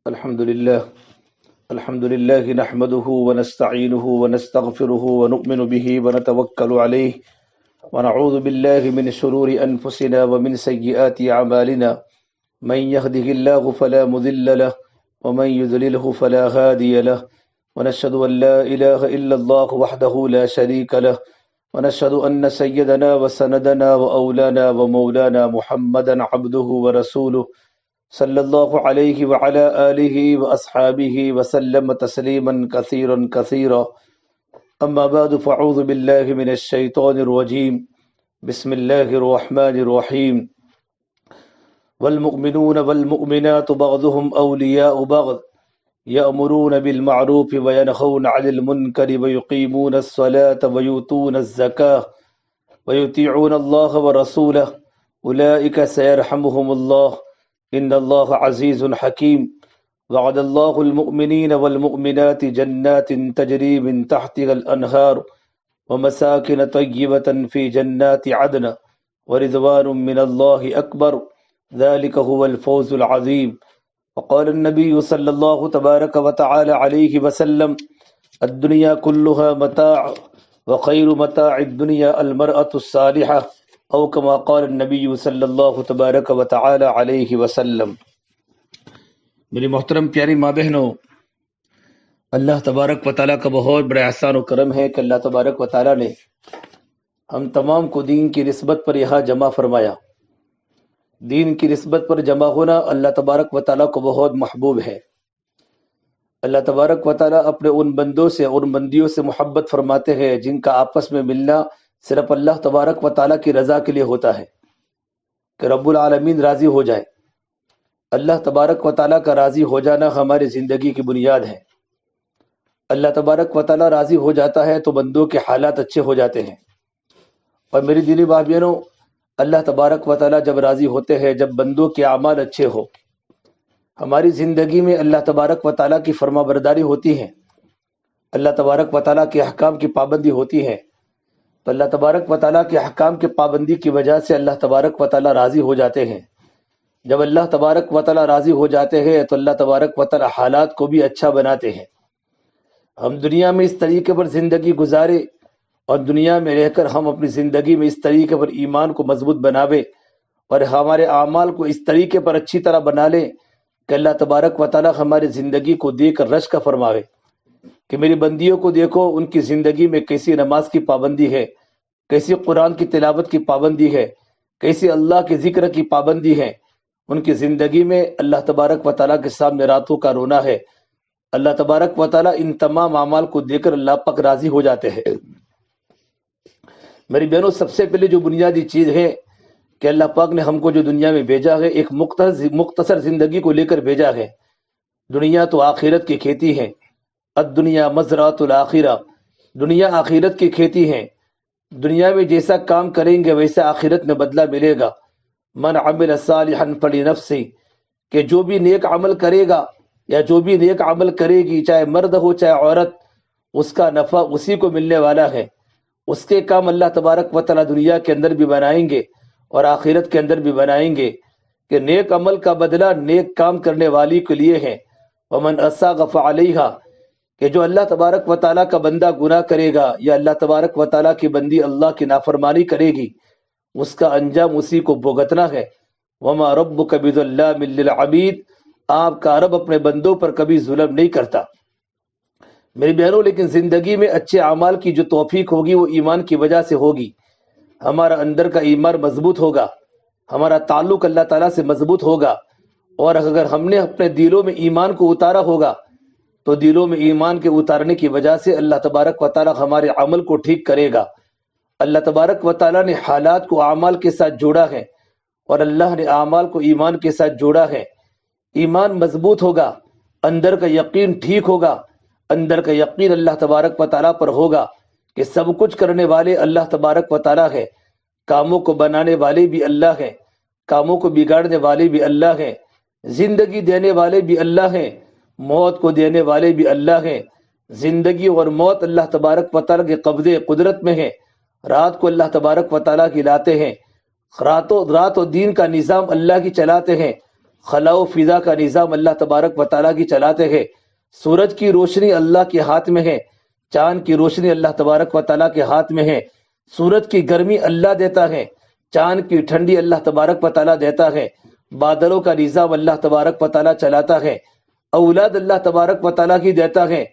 الحمد لله نحمده ونستعينه ونستغفره ونؤمن به ونتوكل عليه ونعوذ بالله من شرور أنفسنا ومن سيئات أعمالنا من يهده الله فلا مضل له ومن يضلله فلا هادي له ونشهد أن لا إله إلا الله وحده لا شريك له ونشهد أن سيدنا وسندنا وأولانا ومولانا محمدا عبده ورسوله صلی اللہ علیہ وعلى آلہ واصحابہ وسلم تسلیما کثیرا کثیرا اما بعد فاعوذ باللہ من الشیطان الرجیم بسم اللہ الرحمن الرحیم والمؤمنون والمؤمنات بعضهم اولیاء بعض یأمرون بالمعروف وینہون عن المنکر ویقیمون الصلاة ویؤتون الزکاة ویطیعون اللہ ورسولہ اولئک سیرحمهم اللہ ان اللہ عزیز حکیم وعد اللہ المؤمنین والمؤمنات جنات تجری من تحتها الانہار ومساکن طیبۃ فی جنات عدن ورضوان من اللہ اکبر ذلک هو الفوز العظیم وقال النبی صلی اللہ تبارک وتعالی علیہ وسلم الدنیا كلها متاع وخیر متاع الدنیا المرأة الصالحة او کما قال النبی صلی اللہ تبارک و تعالی علیہ وسلم۔ میری محترم پیاری ماں بہنوں، اللہ تبارک و تعالیٰ کا بہت بڑا احسان و کرم ہے کہ اللہ تبارک و تعالیٰ نے ہم تمام کو دین کی نسبت پر یہاں جمع فرمایا۔ دین کی نسبت پر جمع ہونا اللہ تبارک و تعالیٰ کو بہت محبوب ہے۔ اللہ تبارک و تعالیٰ اپنے ان بندوں سے اور بندیوں سے محبت فرماتے ہیں جن کا آپس میں ملنا صرف اللہ تبارک و تعالیٰ کی رضا کے لیے ہوتا ہے، کہ رب العالمین راضی ہو جائے۔ اللہ تبارک و تعالیٰ کا راضی ہو جانا ہماری زندگی کی بنیاد ہے۔ اللہ تبارک و تعالیٰ راضی ہو جاتا ہے تو بندوں کے حالات اچھے ہو جاتے ہیں۔ اور میری دینی بھائیوں، اللہ تبارک و تعالیٰ جب راضی ہوتے ہیں، جب بندوں کے اعمال اچھے ہو، ہماری زندگی میں اللہ تبارک و تعالیٰ کی فرما برداری ہوتی ہے، اللہ تبارک و تعالیٰ کے احکام کی پابندی ہوتی ہے، تو اللہ تبارک و تعالیٰ کے احکام کے پابندی کی وجہ سے اللہ تبارک و تعالیٰ راضی ہو جاتے ہیں۔ جب اللہ تبارک و تعالیٰ راضی ہو جاتے ہیں تو اللہ تبارک و تعالیٰ حالات کو بھی اچھا بناتے ہیں۔ ہم دنیا میں اس طریقے پر زندگی گزارے اور دنیا میں رہ کر ہم اپنی زندگی میں اس طریقے پر ایمان کو مضبوط بناوے اور ہمارے اعمال کو اس طریقے پر اچھی طرح بنا لیں کہ اللہ تبارک و تعالیٰ ہماری زندگی کو دیکھ کر رشک فرماوے کہ میری بندیوں کو دیکھو، ان کی زندگی میں کیسی نماز کی پابندی ہے، کیسی قرآن کی تلاوت کی پابندی ہے، کیسی اللہ کے ذکر کی پابندی ہے۔ ان کی زندگی میں اللہ تبارک و تعالیٰ کے سامنے راتوں کا رونا ہے۔ اللہ تبارک و تعالیٰ ان تمام اعمال کو دیکھ کر اللہ پاک راضی ہو جاتے ہیں۔ میری بہنوں، سب سے پہلے جو بنیادی چیز ہے کہ اللہ پاک نے ہم کو جو دنیا میں بھیجا ہے، ایک مختصر زندگی کو لے کر بھیجا ہے۔ دنیا تو آخرت کی کھیتی ہے، الدنیا مزرعۃ الآخرہ، دنیا آخرت کی کھیتی ہے۔ دنیا میں جیسا کام کریں گے ویسا آخرت میں بدلہ ملے گا۔ من عمل صالحا فلنفسہ، کہ جو بھی نیک عمل کرے گا یا جو بھی نیک عمل کرے گی، چاہے مرد ہو چاہے عورت، اس کا نفع اسی کو ملنے والا ہے۔ اس کے کام اللہ تبارک و تعالیٰ دنیا کے اندر بھی بنائیں گے اور آخرت کے اندر بھی بنائیں گے، کہ نیک عمل کا بدلہ نیک کام کرنے والی کے لیے ہے۔ ومن اساء فعلیہا، کہ جو اللہ تبارک و تعالیٰ کا بندہ گناہ کرے گا یا اللہ تبارک و تعالیٰ کی بندی اللہ کی نافرمانی کرے گی، اس کا انجام اسی کو بھگتنا ہے۔ وما ربک بظلام للعبید، آپ کا رب اپنے بندوں پر کبھی ظلم نہیں کرتا۔ میری بہنوں، لیکن زندگی میں اچھے اعمال کی جو توفیق ہوگی وہ ایمان کی وجہ سے ہوگی۔ ہمارا اندر کا ایمان مضبوط ہوگا، ہمارا تعلق اللہ تعالیٰ سے مضبوط ہوگا، اور اگر ہم نے اپنے دلوں میں ایمان کو اتارا ہوگا تو دلوں میں ایمان کے اتارنے کی وجہ سے اللہ تبارک و تعالیٰ ہمارے عمل کو ٹھیک کرے گا۔ اللہ تبارک و تعالیٰ نے حالات کو اعمال کے ساتھ جوڑا ہے، اور اللہ نے اعمال کو ایمان کے ساتھ جوڑا ہے۔ ایمان مضبوط ہوگا، اندر کا یقین ٹھیک ہوگا، اندر کا یقین اللہ تبارک و تعالیٰ پر ہوگا کہ سب کچھ کرنے والے اللہ تبارک و تعالیٰ ہے، کاموں کو بنانے والے بھی اللہ ہیں، کاموں کو بگاڑنے والے بھی اللہ ہیں، زندگی دینے والے بھی اللہ ہیں، موت کو دینے والے بھی اللہ ہیں۔ زندگی اور موت اللہ تبارک و تعالیٰ کے قبضے قدرت میں ہے۔ رات کو اللہ تبارک و تعالیٰ کی لاتے ہیں، رات و دین کا نظام اللہ کی چلاتے ہیں۔ خلا و فضا کا نظام اللہ تبارک و تعالیٰ کی چلاتے ہیں، سورج کی روشنی اللہ کے ہاتھ میں ہے، چاند کی روشنی اللہ تبارک و تعالیٰ کے ہاتھ میں ہے، سورج کی گرمی اللہ دیتا ہے، چاند کی ٹھنڈی اللہ تبارک و تعالیٰ دیتا ہے، بادلوں کا نظام اللہ تبارک و تعالیٰ چلاتا ہے، اولاد اللہ تبارک و تعالیٰ کی دیتا ہے،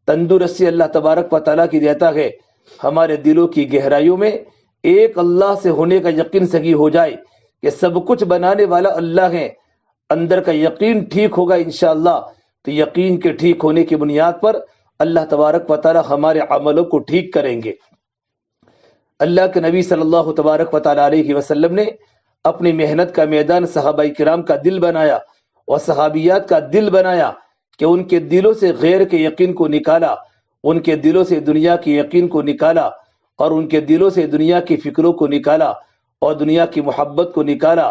تندرستی اللہ تبارک و تعالیٰ کی دیتا ہے۔ ہمارے دلوں کی گہرائیوں میں ایک اللہ سے ہونے کا یقین سگی ہو جائے کہ سب کچھ بنانے والا اللہ ہے، اندر کا یقین ٹھیک ہوگا انشاءاللہ، تو یقین کے ٹھیک ہونے کی بنیاد پر اللہ تبارک و تعالیٰ ہمارے عملوں کو ٹھیک کریں گے۔ اللہ کے نبی صلی اللہ تبارک و تعالیٰ علیہ وسلم نے اپنی محنت کا میدان صحابہ کرام کا دل بنایا اور صحابیات کا دل بنایا کہ ان کے دلوں سے غیر کے یقین کو نکالا، ان کے دلوں سے دنیا کے یقین کو نکالا، اور ان کے دلوں سے دنیا کی فکروں کو نکالا اور دنیا کی محبت کو نکالا،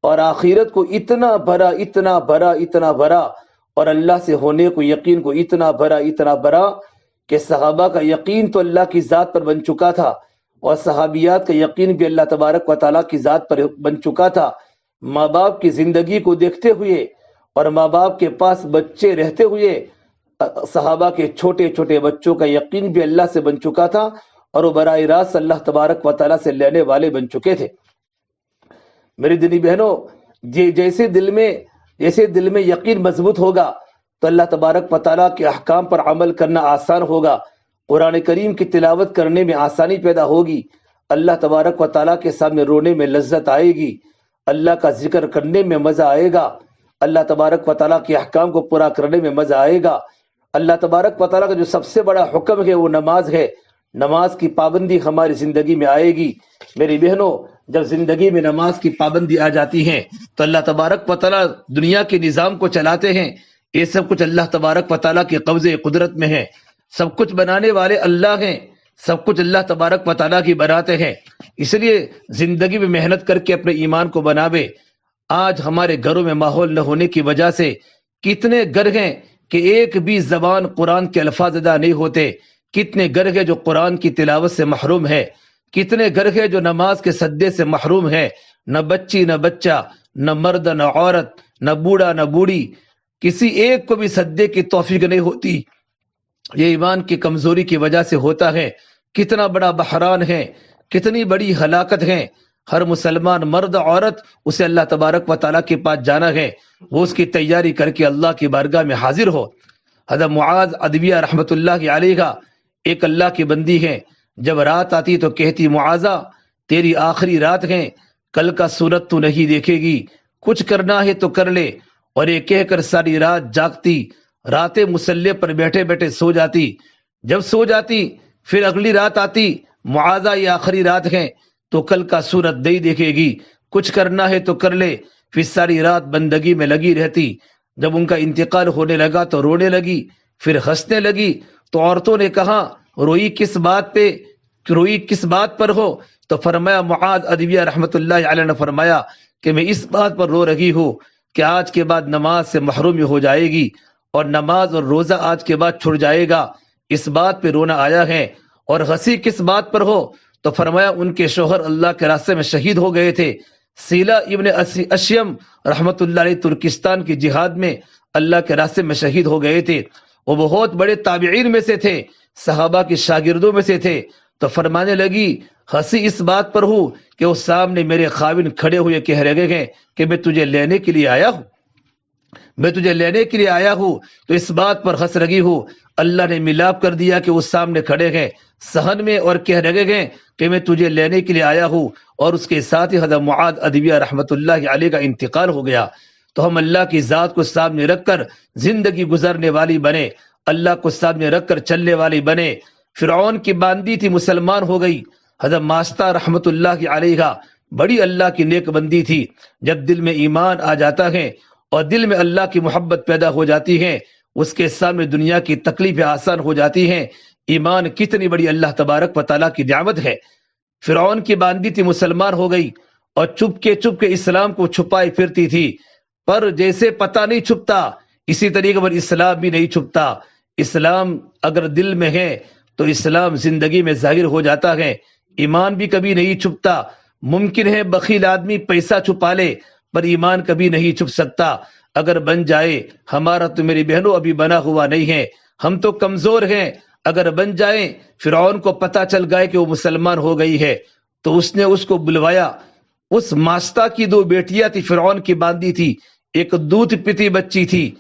اور آخرت کو اتنا بھرا اتنا بھرا اتنا بھرا، اور اللہ سے ہونے کو یقین کو اتنا بھرا کہ صحابہ کا یقین تو اللہ کی ذات پر بن چکا تھا، اور صحابیات کا یقین بھی اللہ تبارک و تعالیٰ کی ذات پر بن چکا تھا۔ ماں باپ کی زندگی کو دیکھتے ہوئے اور ماں باپ کے پاس بچے رہتے ہوئے صحابہ کے چھوٹے چھوٹے بچوں کا یقین بھی اللہ سے بن چکا تھا، اور وہ براہ راست اللہ تبارک و تعالیٰ سے لینے والے بن چکے تھے۔ میری دینی بہنوں، جیسے دل میں یقین مضبوط ہوگا تو اللہ تبارک و تعالیٰ کے احکام پر عمل کرنا آسان ہوگا، قرآن کریم کی تلاوت کرنے میں آسانی پیدا ہوگی، اللہ تبارک و تعالیٰ کے سامنے رونے میں لذت آئے گی، اللہ کا ذکر کرنے میں مزہ آئے گا، اللہ تبارک و تعالیٰ کے احکام کو پورا کرنے میں مزہ آئے گا۔ اللہ تبارک و تعالیٰ کا جو سب سے بڑا حکم ہے وہ نماز ہے، نماز کی پابندی ہماری زندگی میں آئے گی۔ میری بہنوں، جب زندگی میں نماز کی پابندی آ جاتی ہے تو اللہ تبارک و تعالیٰ دنیا کے نظام کو چلاتے ہیں، یہ سب کچھ اللہ تبارک و تعالیٰ کے قبضے قدرت میں ہے، سب کچھ بنانے والے اللہ ہیں، سب کچھ اللہ تبارک و تعالیٰ کی بناتے ہیں۔ اس لیے زندگی میں محنت کر کے اپنے ایمان کو بناوے۔ آج ہمارے گھروں میں ماحول نہ ہونے کی وجہ سے کتنے گھر ہیں کہ ایک بھی زبان قرآن کے الفاظ ادا نہیں ہوتے، کتنے گھر ہیں جو قرآن کی تلاوت سے محروم ہے، کتنے گھر ہیں جو نماز کے سجدے سے محروم ہے، نہ بچی نہ بچہ، نہ مرد نہ عورت، نہ بوڑھا نہ بوڑھی، کسی ایک کو بھی سجدے کی توفیق نہیں ہوتی۔ یہ ایمان کی کمزوری کی وجہ سے ہوتا ہے۔ کتنا بڑا بحران ہے، کتنی بڑی ہلاکت ہے۔ ہر مسلمان مرد عورت اسے اللہ تبارک و تعالیٰ کے پاس جانا ہے، وہ اس کی تیاری کر کے اللہ کی بارگاہ میں حاضر ہو۔ حضرت معاذ ادویہ رحمۃ اللہ علیہ کا ایک اللہ کی بندی ہے، جب رات آتی تو کہتی معاذہ تیری آخری رات ہے، کل کا سورت تو نہیں دیکھے گی، کچھ کرنا ہے تو کر لے، اور یہ کہہ کر ساری رات جاگتی، راتیں مصلی پر بیٹھے بیٹھے سو جاتی، جب سو جاتی پھر اگلی رات آتی، معاذہ یہ آخری رات ہے تو کل کا سورت نہیں دیکھے گی، کچھ کرنا ہے تو کر لے، پھر ساری رات بندگی میں لگی رہتی۔ جب ان کا انتقال ہونے لگا تو رونے لگی، پھر ہنسنے لگی، تو عورتوں نے کہا روئی کس بات پر ہو؟ تو فرمایا معاذ ادویہ رحمۃ اللہ علیہ نے فرمایا کہ میں اس بات پر رو رہی ہوں کہ آج کے بعد نماز سے محرومی ہو جائے گی، اور نماز اور روزہ آج کے بعد چھوڑ جائے گا، اس بات پہ رونا آیا ہے۔ اور ہنسی کس بات پر ہو؟ تو فرمایا ان کے شوہر اللہ کے راستے میں شہید ہو گئے تھے۔ سیلا ابن اشیم رحمۃ اللہ علیہ ترکستان کی جہاد میں اللہ کے راستے میں شہید ہو گئے تھے، وہ بہت بڑے تابعین میں سے تھے، صحابہ کے شاگردوں میں سے تھے۔ تو فرمانے لگی ہنسی اس بات پر ہوں کہ وہ سامنے میرے خاوند کھڑے ہوئے کہہ رہے ہیں کہ میں تجھے لینے کے لیے آیا ہوں، تو اس بات پر ہنس رہی ہوں۔ اللہ نے ملاپ کر دیا کہ وہ سامنے کھڑے ہیں صحن میں اور کہہ رہے ہیں کہ میں تجھے لینے کے لیے آیا ہوں، اور اس کے ساتھ ہی حضرت معاذ ادویہ رحمۃ اللہ علیہ کا انتقال ہو گیا۔ تو ہم اللہ کی ذات کو سامنے رکھ کر زندگی گزارنے والی بنے، اللہ کو سامنے رکھ کر چلنے والی بنے۔ فرعون کی باندی تھی، مسلمان ہو گئی۔ حضرت ماستہ رحمۃ اللہ علیہ بڑی اللہ کی نیک بندی تھی۔ جب دل میں ایمان آ جاتا ہے اور دل میں اللہ کی محبت پیدا ہو جاتی ہے، اس کے سامنے دنیا کی تکلیفیں آسان ہو جاتی ہیں۔ ایمان کتنی بڑی اللہ تبارک و تعالیٰ کی نعمت ہے۔ فرعون کی باندی تھی، مسلمان ہو گئی، اور چپ کے اسلام کو چھپائے پھرتی تھی، پر جیسے پتہ نہیں چھپتا اسی طریقے پر اسلام بھی نہیں چھپتا۔ اسلام اگر دل میں ہے تو اسلام زندگی میں ظاہر ہو جاتا ہے۔ ایمان بھی کبھی نہیں چھپتا۔ ممکن ہے بخیل آدمی پیسہ چھپا لے، پر ایمان کبھی نہیں چھپ سکتا۔ اگر بن جائے، ہمارا تو میری بہنوں ابھی بنا ہوا نہیں ہے، ہم تو کمزور ہیں۔ اگر بن جائیں، فرعون کو پتہ چل گئے کہ وہ مسلمان ہو گئی ہے تو اس نے اس کو بلوایا۔ اس ماستا کی دو بیٹیاں تھی، فرعون کی باندھی تھی، ایک دودھ پیتی بچی تھی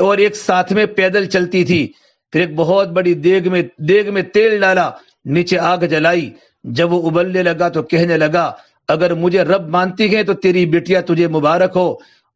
اور ایک ساتھ میں پیدل چلتی تھی۔ پھر ایک بہت بڑی دیگ میں تیل ڈالا، نیچے آگ جلائی۔ جب وہ ابلنے لگا تو کہنے لگا، اگر مجھے رب مانتی ہے تو تیری بیٹیاں تجھے مبارک ہو،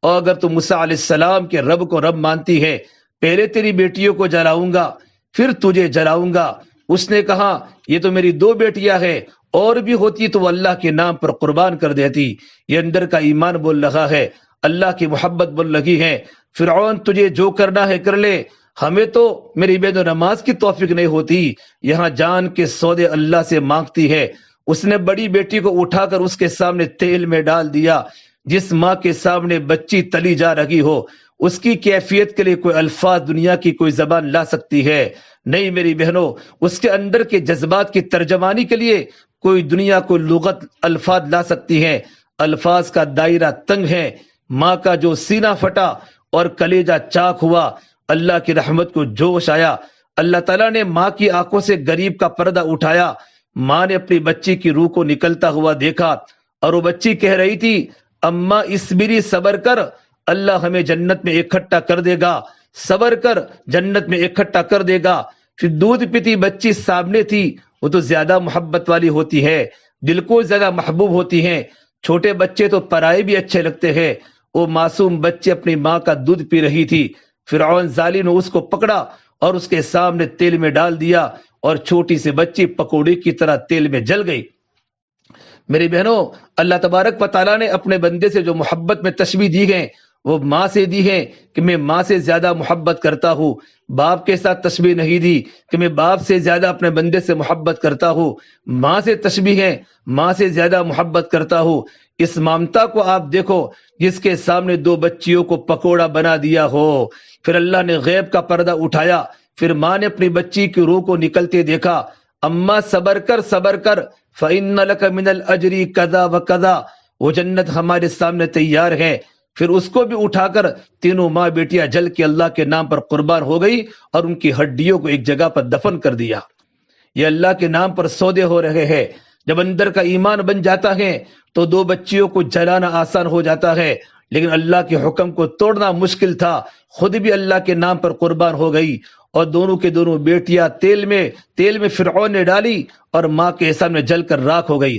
اور اگر تو موسیٰ علیہ السلام کے رب کو رب مانتی ہے، پہلے تیری بیٹیوں کو جلاؤں گا پھر تجھے جلاؤں گا۔ اس نے کہا، یہ تو میری دو بیٹیاں ہیں، اور بھی ہوتی تو وہ اللہ کے نام پر قربان کر دیتی۔ یہ اندر کا ایمان بول رہا ہے، اللہ کی محبت بول رہی ہے۔ فرعون تجھے جو کرنا ہے کر لے، ہمیں تو میری بے دو نماز کی توفیق نہیں ہوتی، یہاں جان کے سودے اللہ سے مانگتی ہے۔ اس نے بڑی بیٹی کو اٹھا کر اس کے سامنے تیل میں ڈال دیا۔ جس ماں کے سامنے بچی تلی جا رہی ہو، اس کی کیفیت کے لیے کوئی الفاظ دنیا کی کوئی زبان لا سکتی ہے؟ نہیں میری بہنوں، اس کے اندر کے جذبات کی ترجمانی کے لیے کوئی دنیا کوئی لغت الفاظ لا سکتی ہے؟ الفاظ کا دائرہ تنگ ہے۔ ماں کا جو سینہ پھٹا اور کلیجہ چاک ہوا، اللہ کی رحمت کو جوش آیا۔ اللہ تعالیٰ نے ماں کی آنکھوں سے غریب کا پردہ اٹھایا۔ ماں نے اپنی بچی کی روح کو نکلتا ہوا دیکھا، اور وہ بچی کہہ رہی تھی، اماں اسبری، صبر کر، اللہ ہمیں جنت میں اکٹھا کر دے گا، صبر کر، جنت میں اکٹھا کر دے گا۔ پھر دودھ پیتی بچی سامنے تھی، وہ تو زیادہ محبت والی ہوتی ہے، دل کو زیادہ محبوب ہوتی ہیں۔ چھوٹے بچے تو پرائے بھی اچھے لگتے ہیں۔ وہ معصوم بچے اپنی ماں کا دودھ پی رہی تھی۔ فرعون ظالم نے اس کو پکڑا اور اس کے سامنے تیل میں ڈال دیا، اور چھوٹی سی بچی پکوڑے کی طرح تیل میں جل گئی۔ میری بہنوں، اللہ تبارک و تعالیٰ نے اپنے بندے سے جو محبت میں تشبیہ دی ہے، وہ ماں سے دی ہے کہ میں ماں سے زیادہ محبت کرتا ہوں۔ باپ کے ساتھ تشبیہ نہیں دی کہ میں باپ سے زیادہ اپنے بندے سے محبت کرتا ہوں۔ ماں سے تشبیہ ہے، ماں سے زیادہ محبت کرتا ہوں۔ اس ممتا کو آپ دیکھو، جس کے سامنے دو بچیوں کو پکوڑا بنا دیا ہو۔ پھر اللہ نے غیب کا پردہ اٹھایا، پھر ماں نے اپنی بچی کی روح کو نکلتے دیکھا۔ اماں صبر کر، صبر کر، فَإِنَّ لَكَ مِنَ الْأَجْرِ كَذَا وَكَذَا، وہ جنت ہمارے سامنے تیار ہے۔ پھر اس کو بھی اٹھا کر تینوں ماں بیٹیاں جل کے اللہ کے نام پر قربان ہو گئی، اور ان کی ہڈیوں کو ایک جگہ پر دفن کر دیا۔ یہ اللہ کے نام پر سودے ہو رہے ہیں۔ جب اندر کا ایمان بن جاتا ہے تو دو بچیوں کو جلانا آسان ہو جاتا ہے، لیکن اللہ کے حکم کو توڑنا مشکل تھا۔ خود بھی اللہ کے نام پر قربان ہو گئی، اور دونوں کے دونوں بیٹیاں تیل میں فرعون نے ڈالی، اور ماں کے سامنے جل کر راکھ ہو گئی۔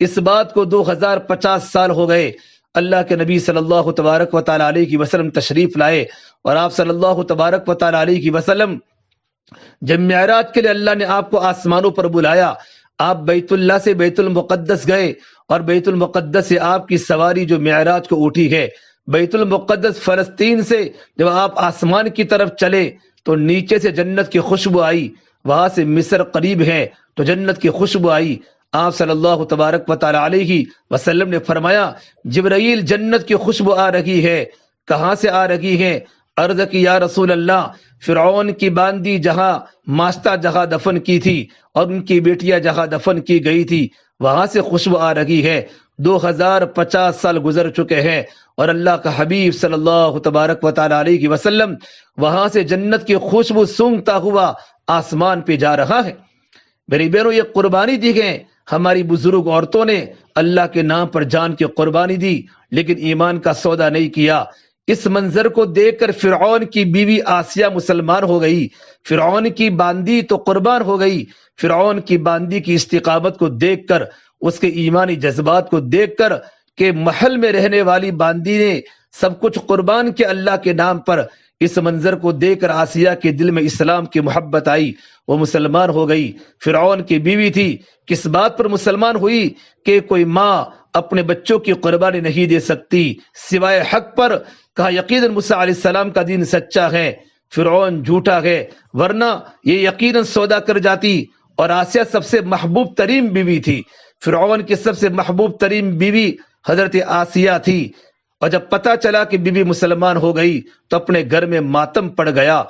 اس بات کو 2050 سال ہو گئے۔ اللہ کے نبی صلی اللہ تبارک و تعالی علیہ وسلم تشریف لائے، اور آپ صلی اللہ تبارک و تعالی علیہ وسلم جب معراج کے لیے اللہ نے آپ کو آسمانوں پر بلایا، آپ بیت اللہ سے بیت المقدس گئے، اور بیت المقدس سے آپ کی سواری جو معراج کو اٹھی ہے۔ بیت المقدس فلسطین سے جب آپ آسمان کی طرف چلے تو نیچے سے جنت کی خوشبو آئی، وہاں سے مصر قریب ہے تو جنت کی خوشبو آئی۔ آپ صلی اللہ تبارک و تعالی علیہ وسلم نے فرمایا، جبرائیل جنت کی خوشبو آ رہی ہے۔ کہاں سے آ رہی ہے؟ عرض کی یا رسول اللہ، فرعون کی باندی جہاں ماستا جگہ دفن کی تھی اور ان کی بیٹیاں جہاں دفن کی گئی تھی، وہاں سے خوشبو آ رہی ہے۔ 2050 سال گزر چکے ہیں، اور اللہ کا حبیب صلی اللہ تبارک و تعالی علیہ وسلم وہاں سے جنت کی خوشبو سونگتا ہوا آسمان پہ جا رہا ہے۔ میری بہنوں، یہ قربانی دی گئی، ہماری بزرگ عورتوں نے اللہ کے نام پر جان کی قربانی دی، لیکن ایمان کا سودا نہیں کیا۔ اس منظر کو دیکھ کر فرعون کی بیوی آسیہ مسلمان ہو گئی، فرعون کی باندی تو قربان ہو گئی۔ فرعون کی باندی کی استقامت کو دیکھ کر، اس کے ایمانی جذبات کو دیکھ کر کہ محل میں رہنے والی باندی نے سب کچھ قربان کیا اللہ کے نام پر، اس منظر کو دیکھ کر آسیہ کے دل میں اسلام کی محبت آئی، وہ مسلمان ہو گئی۔ فرعون کی بیوی تھی، کس بات پر مسلمان ہوئی کہ کوئی ماں اپنے بچوں کی قربانی نہیں دے سکتی سوائے حق پر۔ کہا یقیناً موسیٰ علیہ السلام کا دین سچا ہے، فرعون جھوٹا ہے، ورنہ یہ یقیناً سودا کر جاتی۔ اور آسیہ سب سے محبوب ترین بیوی تھی، فرعون کی سب سے محبوب ترین بیوی حضرت آسیہ تھی۔ اور جب پتہ چلا کہ بیوی مسلمان ہو گئی تو اپنے گھر میں ماتم پڑ گیا۔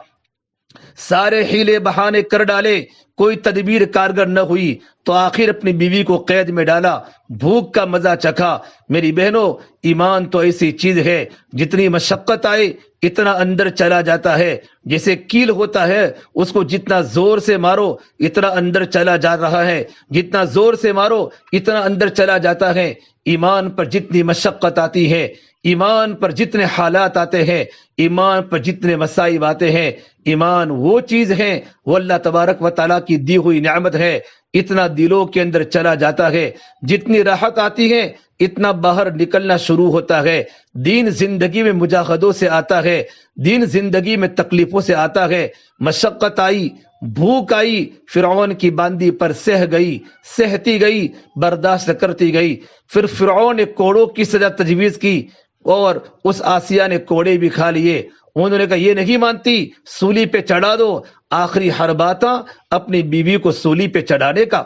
سارے حیلے بہانے کر ڈالے، کوئی تدبیر کارگر نہ ہوئی، تو آخر اپنی بیوی کو قید میں ڈالا، بھوک کا مزہ چکھا۔ میری بہنوں، ایمان تو ایسی چیز ہے جتنی مشقت آئے اتنا اندر چلا جاتا ہے، جیسے کیل ہوتا ہے، اس کو جتنا زور سے مارو اتنا اندر چلا جا رہا ہے، جتنا زور سے مارو اتنا اندر چلا جاتا ہے۔ ایمان پر جتنی مشقت آتی ہے، ایمان پر جتنے حالات آتے ہیں، ایمان پر جتنے مصائب آتے ہیں، ایمان وہ چیز ہے، وہ اللہ تبارک و تعالیٰ کی دی ہوئی نعمت ہے، اتنا دلوں کے اندر چلا جاتا ہے، جتنی راحت آتی ہے اتنا باہر نکلنا شروع ہوتا ہے۔ دین زندگی میں مجاہدوں سے آتا ہے، دین زندگی میں تکلیفوں سے آتا ہے۔ مشقت آئی، بھوک آئی، فرعون کی باندی پر سہ گئی، سہتی گئی، برداشت کرتی گئی۔ پھر فرعون نے کوڑوں کی سزا تجویز کی اور اس آسیہ نے کوڑے بھی کھا لیے۔ انہوں نے کہا یہ نہیں مانتی، سولی پہ چڑھا دو۔ آخری حرباتا اپنی بیوی کو سولی پہ چڑھانے کا۔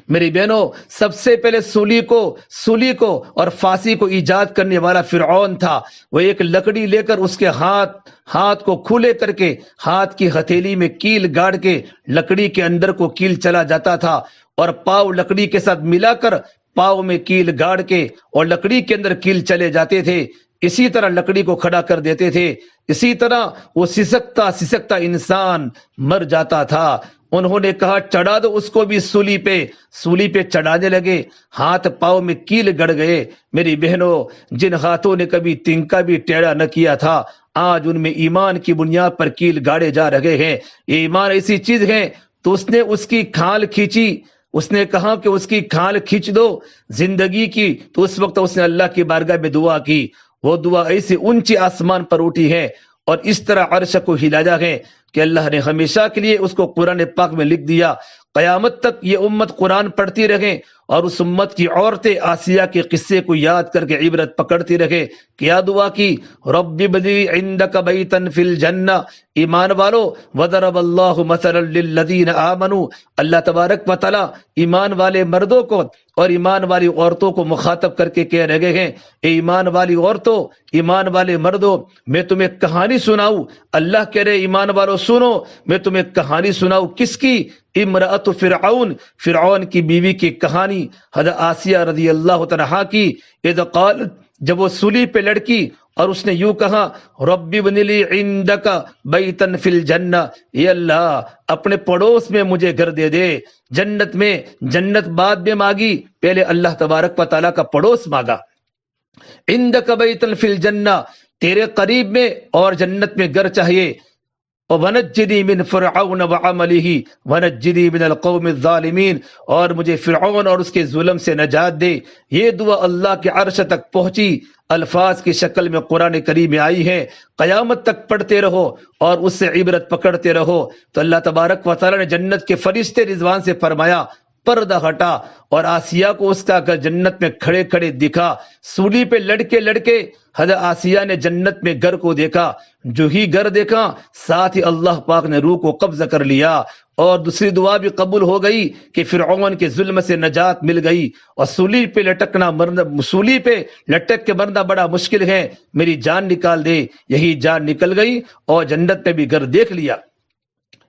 میری بہنوں، سب سے پہلے سولی کو اور پھانسی کو ایجاد کرنے والا فرعون تھا۔ وہ ایک لکڑی لے کر اس کے ہاتھ کو کھلے کر کے ہاتھ کی ہتھیلی میں کیل گاڑ کے لکڑی کے اندر کو کیل چلا جاتا تھا، اور پاؤں لکڑی کے ساتھ ملا کر پاؤں میں کیل گاڑ کے اور لکڑی کے اندر کیل چلے جاتے تھے۔ اسی طرح لکڑی کو کھڑا کر دیتے تھے، اسی طرح وہ سسکتا انسان مر جاتا تھا۔ انہوں نے کہا چڑھا دو اس کو بھی سولی پہ چڑھانے لگے، ہاتھ پاؤں میں کیل گڑ گئے۔ میری بہنوں، جن ہاتھوں نے کبھی تنکا بھی ٹیڑھا نہ کیا تھا، آج ان میں ایمان کی بنیاد پر کیل گاڑے جا رہے ہیں۔ یہ ایمان ایسی چیز ہے، تو اس نے اس کی کھال کھینچی، اس نے کہا کہ اس کی کھال کھینچ دو زندگی کی، تو اس وقت اس نے اللہ کی بارگاہ میں دعا کی۔ وہ دعا ایسی اونچی آسمان پر اٹھی ہے اور اس طرح عرش کو ہلایا ہے کہ اللہ نے ہمیشہ کے لیے اس کو قرآن پاک میں لکھ دیا۔ قیامت تک یہ امت قرآن پڑھتی رہے اور اس امت کی عورتیں آسیہ کے قصے کو یاد کر کے عبرت پکڑتی رہے۔ کیا دعا کی؟ رب ابنی عندک بیتا فی الجنہ۔ ایمان والو، وضرب اللہ مثلا للذین آمنوا، اللہ تبارک و تعالی ایمان والے مردوں کو اور ایمان والی عورتوں کو مخاطب کر کے کہہ رہے ہیں، اے ایمان والی عورتوں، ایمان والے مردوں، میں تمہیں کہانی سناؤں۔ اللہ کہہ رہے ایمان والو سنو، میں تمہیں کہانی سناؤں۔ کس کی؟ امرأۃ فرعون کی بیوی کی کہانی، حضرت آسیہ رضی اللہ عنہا کی۔ اذ قالت، جب وہ سولی پہ لڑکی اور اس نے یوں کہا، رب ابن لی عندک بیتا فی الجنہ، اے اللہ اپنے پڑوس میں مجھے گھر دے دے جنت میں۔ جنت بعد میں مانگی، پہلے اللہ تبارک و تعالیٰ کا پڑوس مانگا۔ عندک بیتا فی الجنہ، تیرے قریب میں اور جنت میں گھر چاہیے۔ وَنَجِّنِي مِن فِرْعَوْنَ وَعَمَلِهِ وَنَجِّنِي مِنَ الْقَوْمِ الظَّالِمِينَ، اور مجھے فرعون اور اس کے ظلم سے نجات دے۔ یہ دعا اللہ کے عرش تک پہنچی، الفاظ کی شکل میں قرآن کریم میں آئی ہے۔ قیامت تک پڑھتے رہو اور اس سے عبرت پکڑتے رہو۔ تو اللہ تبارک و تعالیٰ نے جنت کے فرشتے رضوان سے فرمایا پردہ ہٹا، اور آسیہ کو اس کا گھر جنت میں کھڑے کھڑے دکھا۔ سولی پہ لڑکے حضرت آسیہ نے جنت میں گھر کو دیکھا۔ جو ہی گھر دیکھا، ساتھ ہی اللہ پاک نے روح کو قبضہ کر لیا، اور دوسری دعا بھی قبول ہو گئی کہ فرعون کے ظلم سے نجات مل گئی۔ اور سولی پہ لٹک کے مرنا بڑا مشکل ہے، میری جان نکال دے، یہی جان نکل گئی اور جنت میں بھی گھر دیکھ لیا۔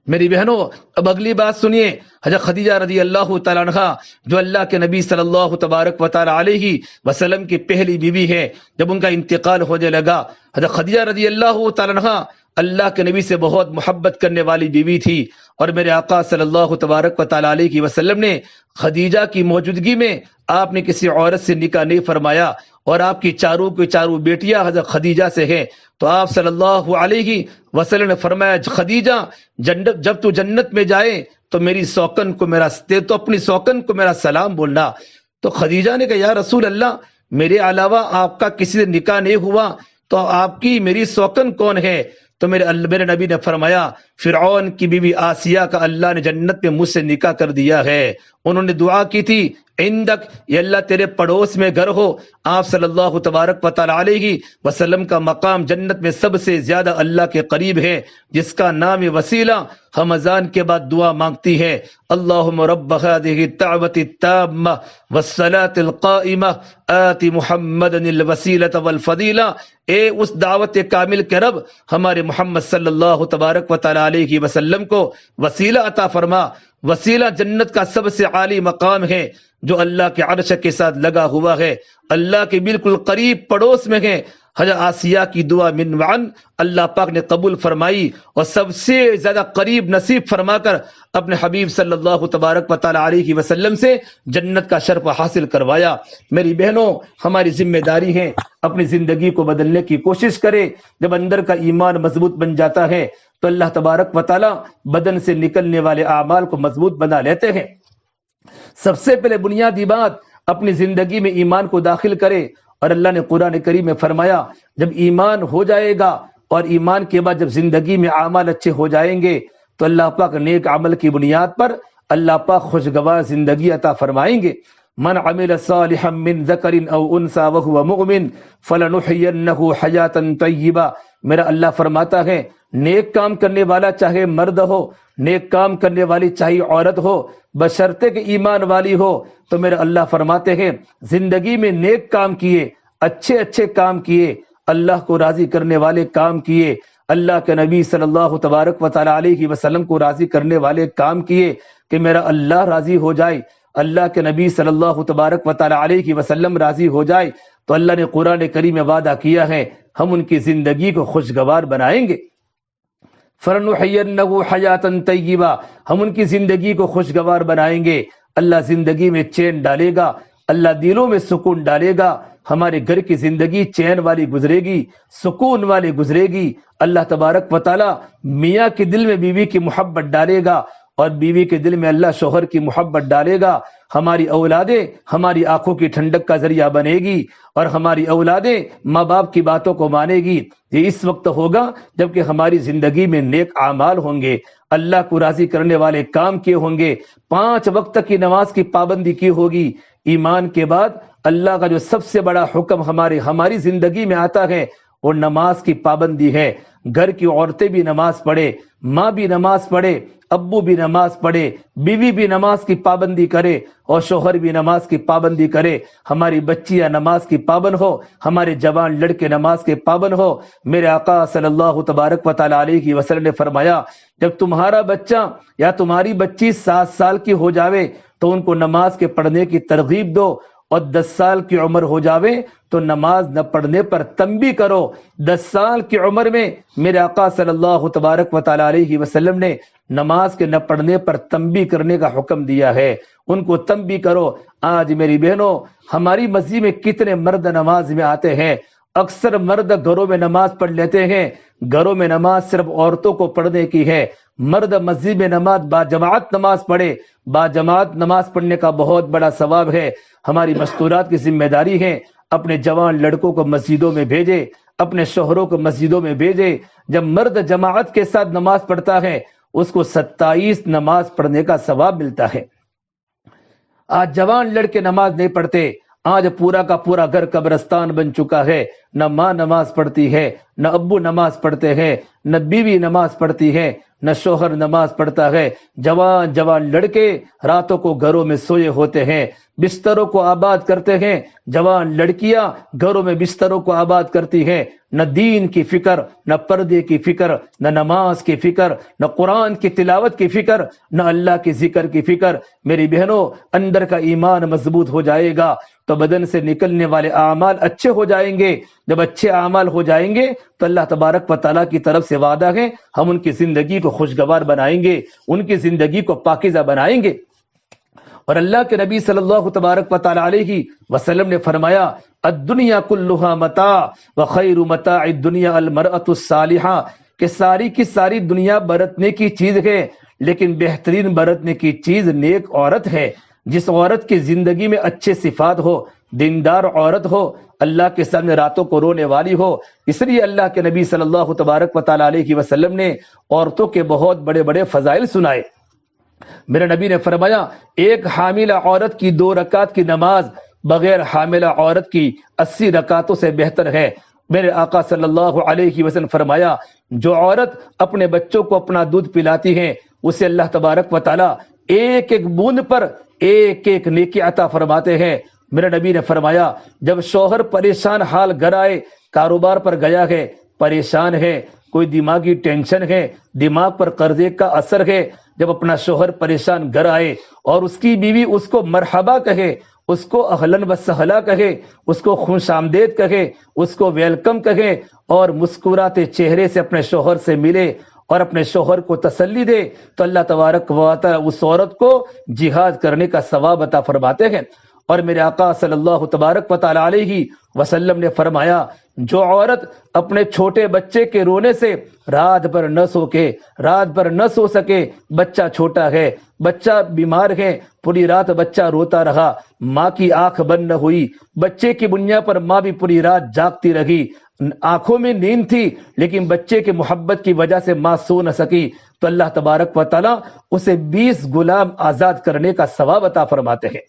میری بہنوں، اب اگلی بات سنیے۔ حضرت خدیجہ رضی اللہ تعالیٰ عنہ، جو اللہ کے نبی صلی اللہ تبارک و تعالیٰ علیہ وسلم کی پہلی بیوی ہے، جب ان کا انتقال ہونے لگا، حضرت خدیجہ رضی اللہ تعالیٰ عنہ اللہ کے نبی سے بہت محبت کرنے والی بیوی تھی، اور میرے آقا صلی اللہ تبارک و تعالیٰ علیہ وسلم نے خدیجہ کی موجودگی میں آپ نے کسی عورت سے نکاح نہیں فرمایا، اور آپ کی چاروں بیٹیاں حضرت خدیجہ سے ہیں۔ تو آپ صلی اللہ علیہ وسلم نے فرمایا، خدیجہ جب تو جنت میں جائے تو میری سوکن کو اپنی سوکن کو میرا سلام بولنا۔ تو خدیجہ نے کہا یا رسول اللہ، میرے علاوہ آپ کا کسی سے نکاح نہیں ہوا، تو آپ کی میری سوکن کون ہے؟ تو میرے نبی نے فرمایا، فرعون کی بیوی آسیہ کا اللہ نے جنت میں مجھ سے نکاح کر دیا ہے، انہوں نے دعا کی تھی عندک، یہ اللہ تیرے پڑوس میں گھر ہو۔ آپ صلی اللہ تبارک و تعالی علیہ وسلم کا مقام جنت میں سب سے زیادہ اللہ کے قریب ہے، جس کا نام وسیلہ ہم اذان کے بعد دعا مانگتی ہے، اللہم رب هذه الدعوة التامة والصلاة القائمة آت محمد الوسیلة والفضیلہ۔ اے اس دعوت کامل کے رب، ہمارے محمد صلی اللہ تبارک و تعالی علیہ وسلم کو وسیلہ عطا فرما۔ وسیلہ جنت کا سب سے عالی مقام ہے جو اللہ کے عرش کے ساتھ لگا ہوا ہے، اللہ کے بالکل قریب پڑوس میں ہے۔ حضرت آسیہ کی دعا من وعن اللہ پاک نے قبول فرمائی اور سب سے زیادہ قریب نصیب فرما کر اپنے حبیب صلی اللہ تبارک و تعالی علیہ وسلم سے جنت کا شرف حاصل کروایا۔ میری بہنوں، ہماری ذمہ داری ہے اپنی زندگی کو بدلنے کی کوشش کرے۔ جب اندر کا ایمان مضبوط بن جاتا ہے تو اللہ تبارک و تعالی بدن سے نکلنے والے اعمال کو مضبوط بنا لیتے ہیں۔ سب سے پہلے بنیادی بات، اپنی زندگی میں ایمان کو داخل کرے، اور اللہ نے قرآن کریم میں فرمایا جب ایمان ہو جائے گا اور ایمان کے بعد جب زندگی میں اعمال اچھے ہو جائیں گے تو اللہ پاک نیک عمل کی بنیاد پر اللہ پاک خوشگوار زندگی عطا فرمائیں گے۔ من عمل صالحا من ذکر او انثى وهو مؤمن فلنحيينه حیاتا طیبہ۔ میرا اللہ فرماتا ہے نیک کام کرنے والا چاہے مرد ہو، نیک کام کرنے والی چاہے عورت ہو، بشرطے کہ ایمان والی ہو، تو میرا اللہ فرماتے ہیں زندگی میں نیک کام کیے، اچھے اچھے کام کیے، اللہ کو راضی کرنے والے کام کیے، اللہ کے نبی صلی اللہ تبارک و تعالی علیہ وسلم کو راضی کرنے والے کام کیے کہ میرا اللہ راضی ہو جائے، اللہ کے نبی صلی اللہ تبارک و تعالی علیہ وسلم راضی ہو جائے، تو اللہ نے قرآن کریم میں وعدہ کیا ہے ہم ان کی زندگی کو خوشگوار بنائیں گے۔ فَلَنُحْيِيَنَّهُ حَيَاةً طَيِّبَةً، ہم ان کی زندگی کو خوشگوار بنائیں گے۔ اللہ زندگی میں چین ڈالے گا، اللہ دلوں میں سکون ڈالے گا، ہمارے گھر کی زندگی چین والی گزرے گی، سکون والی گزرے گی۔ اللہ تبارک و تعالی میاں کے دل میں بیوی کی محبت ڈالے گا اور بیوی کے دل میں اللہ شوہر کی محبت ڈالے گا۔ ہماری اولادیں ہماری آنکھوں کی ٹھنڈک کا ذریعہ بنے گی اور ہماری اولادیں ماں باپ کی باتوں کو مانے گی۔ یہ اس وقت ہوگا جبکہ ہماری زندگی میں نیک اعمال ہوں گے، اللہ کو راضی کرنے والے کام کیے ہوں گے، 5 وقت کی نماز کی پابندی کی ہوگی۔ ایمان کے بعد اللہ کا جو سب سے بڑا حکم ہماری زندگی میں آتا ہے وہ نماز کی پابندی ہے۔ گھر کی عورتیں بھی نماز پڑھے، ماں بھی نماز پڑھے، ابو بھی نماز پڑھے، بیوی بھی نماز کی پابندی کرے اور شوہر بھی نماز کی پابندی کرے، ہماری بچیاں نماز کی پابند ہو، ہمارے جوان لڑکے نماز کے پابند ہو۔ میرے آقا صلی اللہ تبارک و تعالی علیہ وسلم نے فرمایا جب تمہارا بچہ یا تمہاری بچی 7 سال کی ہو جاوے تو ان کو نماز کے پڑھنے کی ترغیب دو، اور 10 سال کی عمر ہو جاوے تو نماز نہ پڑھنے پر تنبیہ کرو۔ 10 سال کی عمر میں میرے آقا صلی اللہ تبارک و تعالی علیہ وسلم نے نماز کے نہ پڑھنے پر تنبیہ کرنے کا حکم دیا ہے، ان کو تنبیہ کرو۔ آج میری بہنوں ہماری مسجد میں کتنے مرد نماز میں آتے ہیں، اکثر مرد گھروں میں نماز پڑھ لیتے ہیں، گھروں میں نماز صرف عورتوں کو پڑھنے کی ہے۔ مرد مسجد میں نماز باجماعت نماز پڑھے، باجماعت نماز پڑھنے کا بہت بڑا ثواب ہے۔ ہماری مستورات کی ذمہ داری ہے اپنے جوان لڑکوں کو مسجدوں میں بھیجے، اپنے شوہروں کو مسجدوں میں بھیجے۔ جب مرد جماعت کے ساتھ نماز پڑھتا ہے اس کو 27 نماز پڑھنے کا ثواب ملتا ہے۔ آج جوان لڑکے نماز نہیں پڑھتے، آج پورا کا پورا گھر قبرستان بن چکا ہے، نہ ماں نماز پڑھتی ہے، نہ ابو نماز پڑھتے ہیں، نہ بیوی نماز پڑھتی ہے، نہ شوہر نماز پڑھتا ہے۔ جوان جوان لڑکے راتوں کو گھروں میں سوئے ہوتے ہیں، بستروں کو آباد کرتے ہیں، جوان لڑکیاں گھروں میں بستروں کو آباد کرتی ہیں۔ نہ دین کی فکر، نہ پردے کی فکر، نہ نماز کی فکر، نہ قرآن کی تلاوت کی فکر، نہ اللہ کے ذکر کی فکر۔ میری بہنوں اندر کا ایمان مضبوط ہو جائے گا تو بدن سے نکلنے والے اعمال اچھے ہو جائیں گے۔ جب اچھے اعمال ہو جائیں گے تو اللہ تبارک و تعالیٰ کی طرف سے وعدہ ہے ہم ان کی زندگی کو خوشگوار بنائیں گے، ان کی زندگی کو پاکیزہ بنائیں گے۔ اور اللہ کے نبی صلی اللہ تبارک و تعالی علیہ وسلم نے فرمایا الدنیا کلھا متاع وخیر متاع الدنیا المرأۃ الصالحہ، کہ ساری کی ساری دنیا برتنے کی چیز ہے لیکن بہترین برتنے کی چیز نیک عورت ہے۔ جس عورت کی زندگی میں اچھے صفات ہو، دیندار عورت ہو، اللہ کے سامنے راتوں کو رونے والی ہو۔ اس لیے اللہ کے نبی صلی اللہ تبارک و تعالی علیہ وسلم نے عورتوں کے بہت بڑے بڑے فضائل سنائے۔ میرے نبی نے فرمایا ایک حاملہ عورت کی 2 رکعت کی نماز بغیر حاملہ عورت کی 80 رکعتوں سے بہتر ہے۔ میرے آقا صلی اللہ علیہ وسلم فرمایا جو عورت اپنے بچوں کو اپنا دودھ پلاتی ہے اسے اللہ تبارک و تعالی ایک ایک بوند پر ایک ایک نیکی عطا فرماتے ہیں۔ میرے نبی نے فرمایا جب شوہر پریشان حال گھر آئے، کاروبار پر گیا ہے، پریشان ہے، کوئی دماغی ٹینشن ہے، دماغ پر قرضے کا اثر ہے، جب اپنا شوہر پریشان گھر آئے اور اس کی بیوی اس کو مرحبا کہے، اس کو اہلاً و سہلا کہے، اس کو خوش آمدید کہے، اس کو ویلکم کہے اور مسکراتے چہرے سے اپنے شوہر سے ملے اور اپنے شوہر کو تسلی دے، تو اللہ تبارک و تعالی اس عورت کو جہاد کرنے کا ثواب عطا فرماتے ہیں۔ اور میرے آقا صلی اللہ تبارک و تعالی علیہ وسلم نے فرمایا جو عورت اپنے چھوٹے بچے کے رونے سے رات بھر نہ سو سکے، بچہ چھوٹا ہے، بچہ بیمار ہے، پوری رات بچہ روتا رہا، ماں کی آنکھ بند نہ ہوئی، بچے کی بنیاد پر ماں بھی پوری رات جاگتی رہی، آنکھوں میں نیند تھی لیکن بچے کی محبت کی وجہ سے ماں سو نہ سکی، تو اللہ تبارک و تعالی اسے 20 غلام آزاد کرنے کا ثواب عطا فرماتے ہیں۔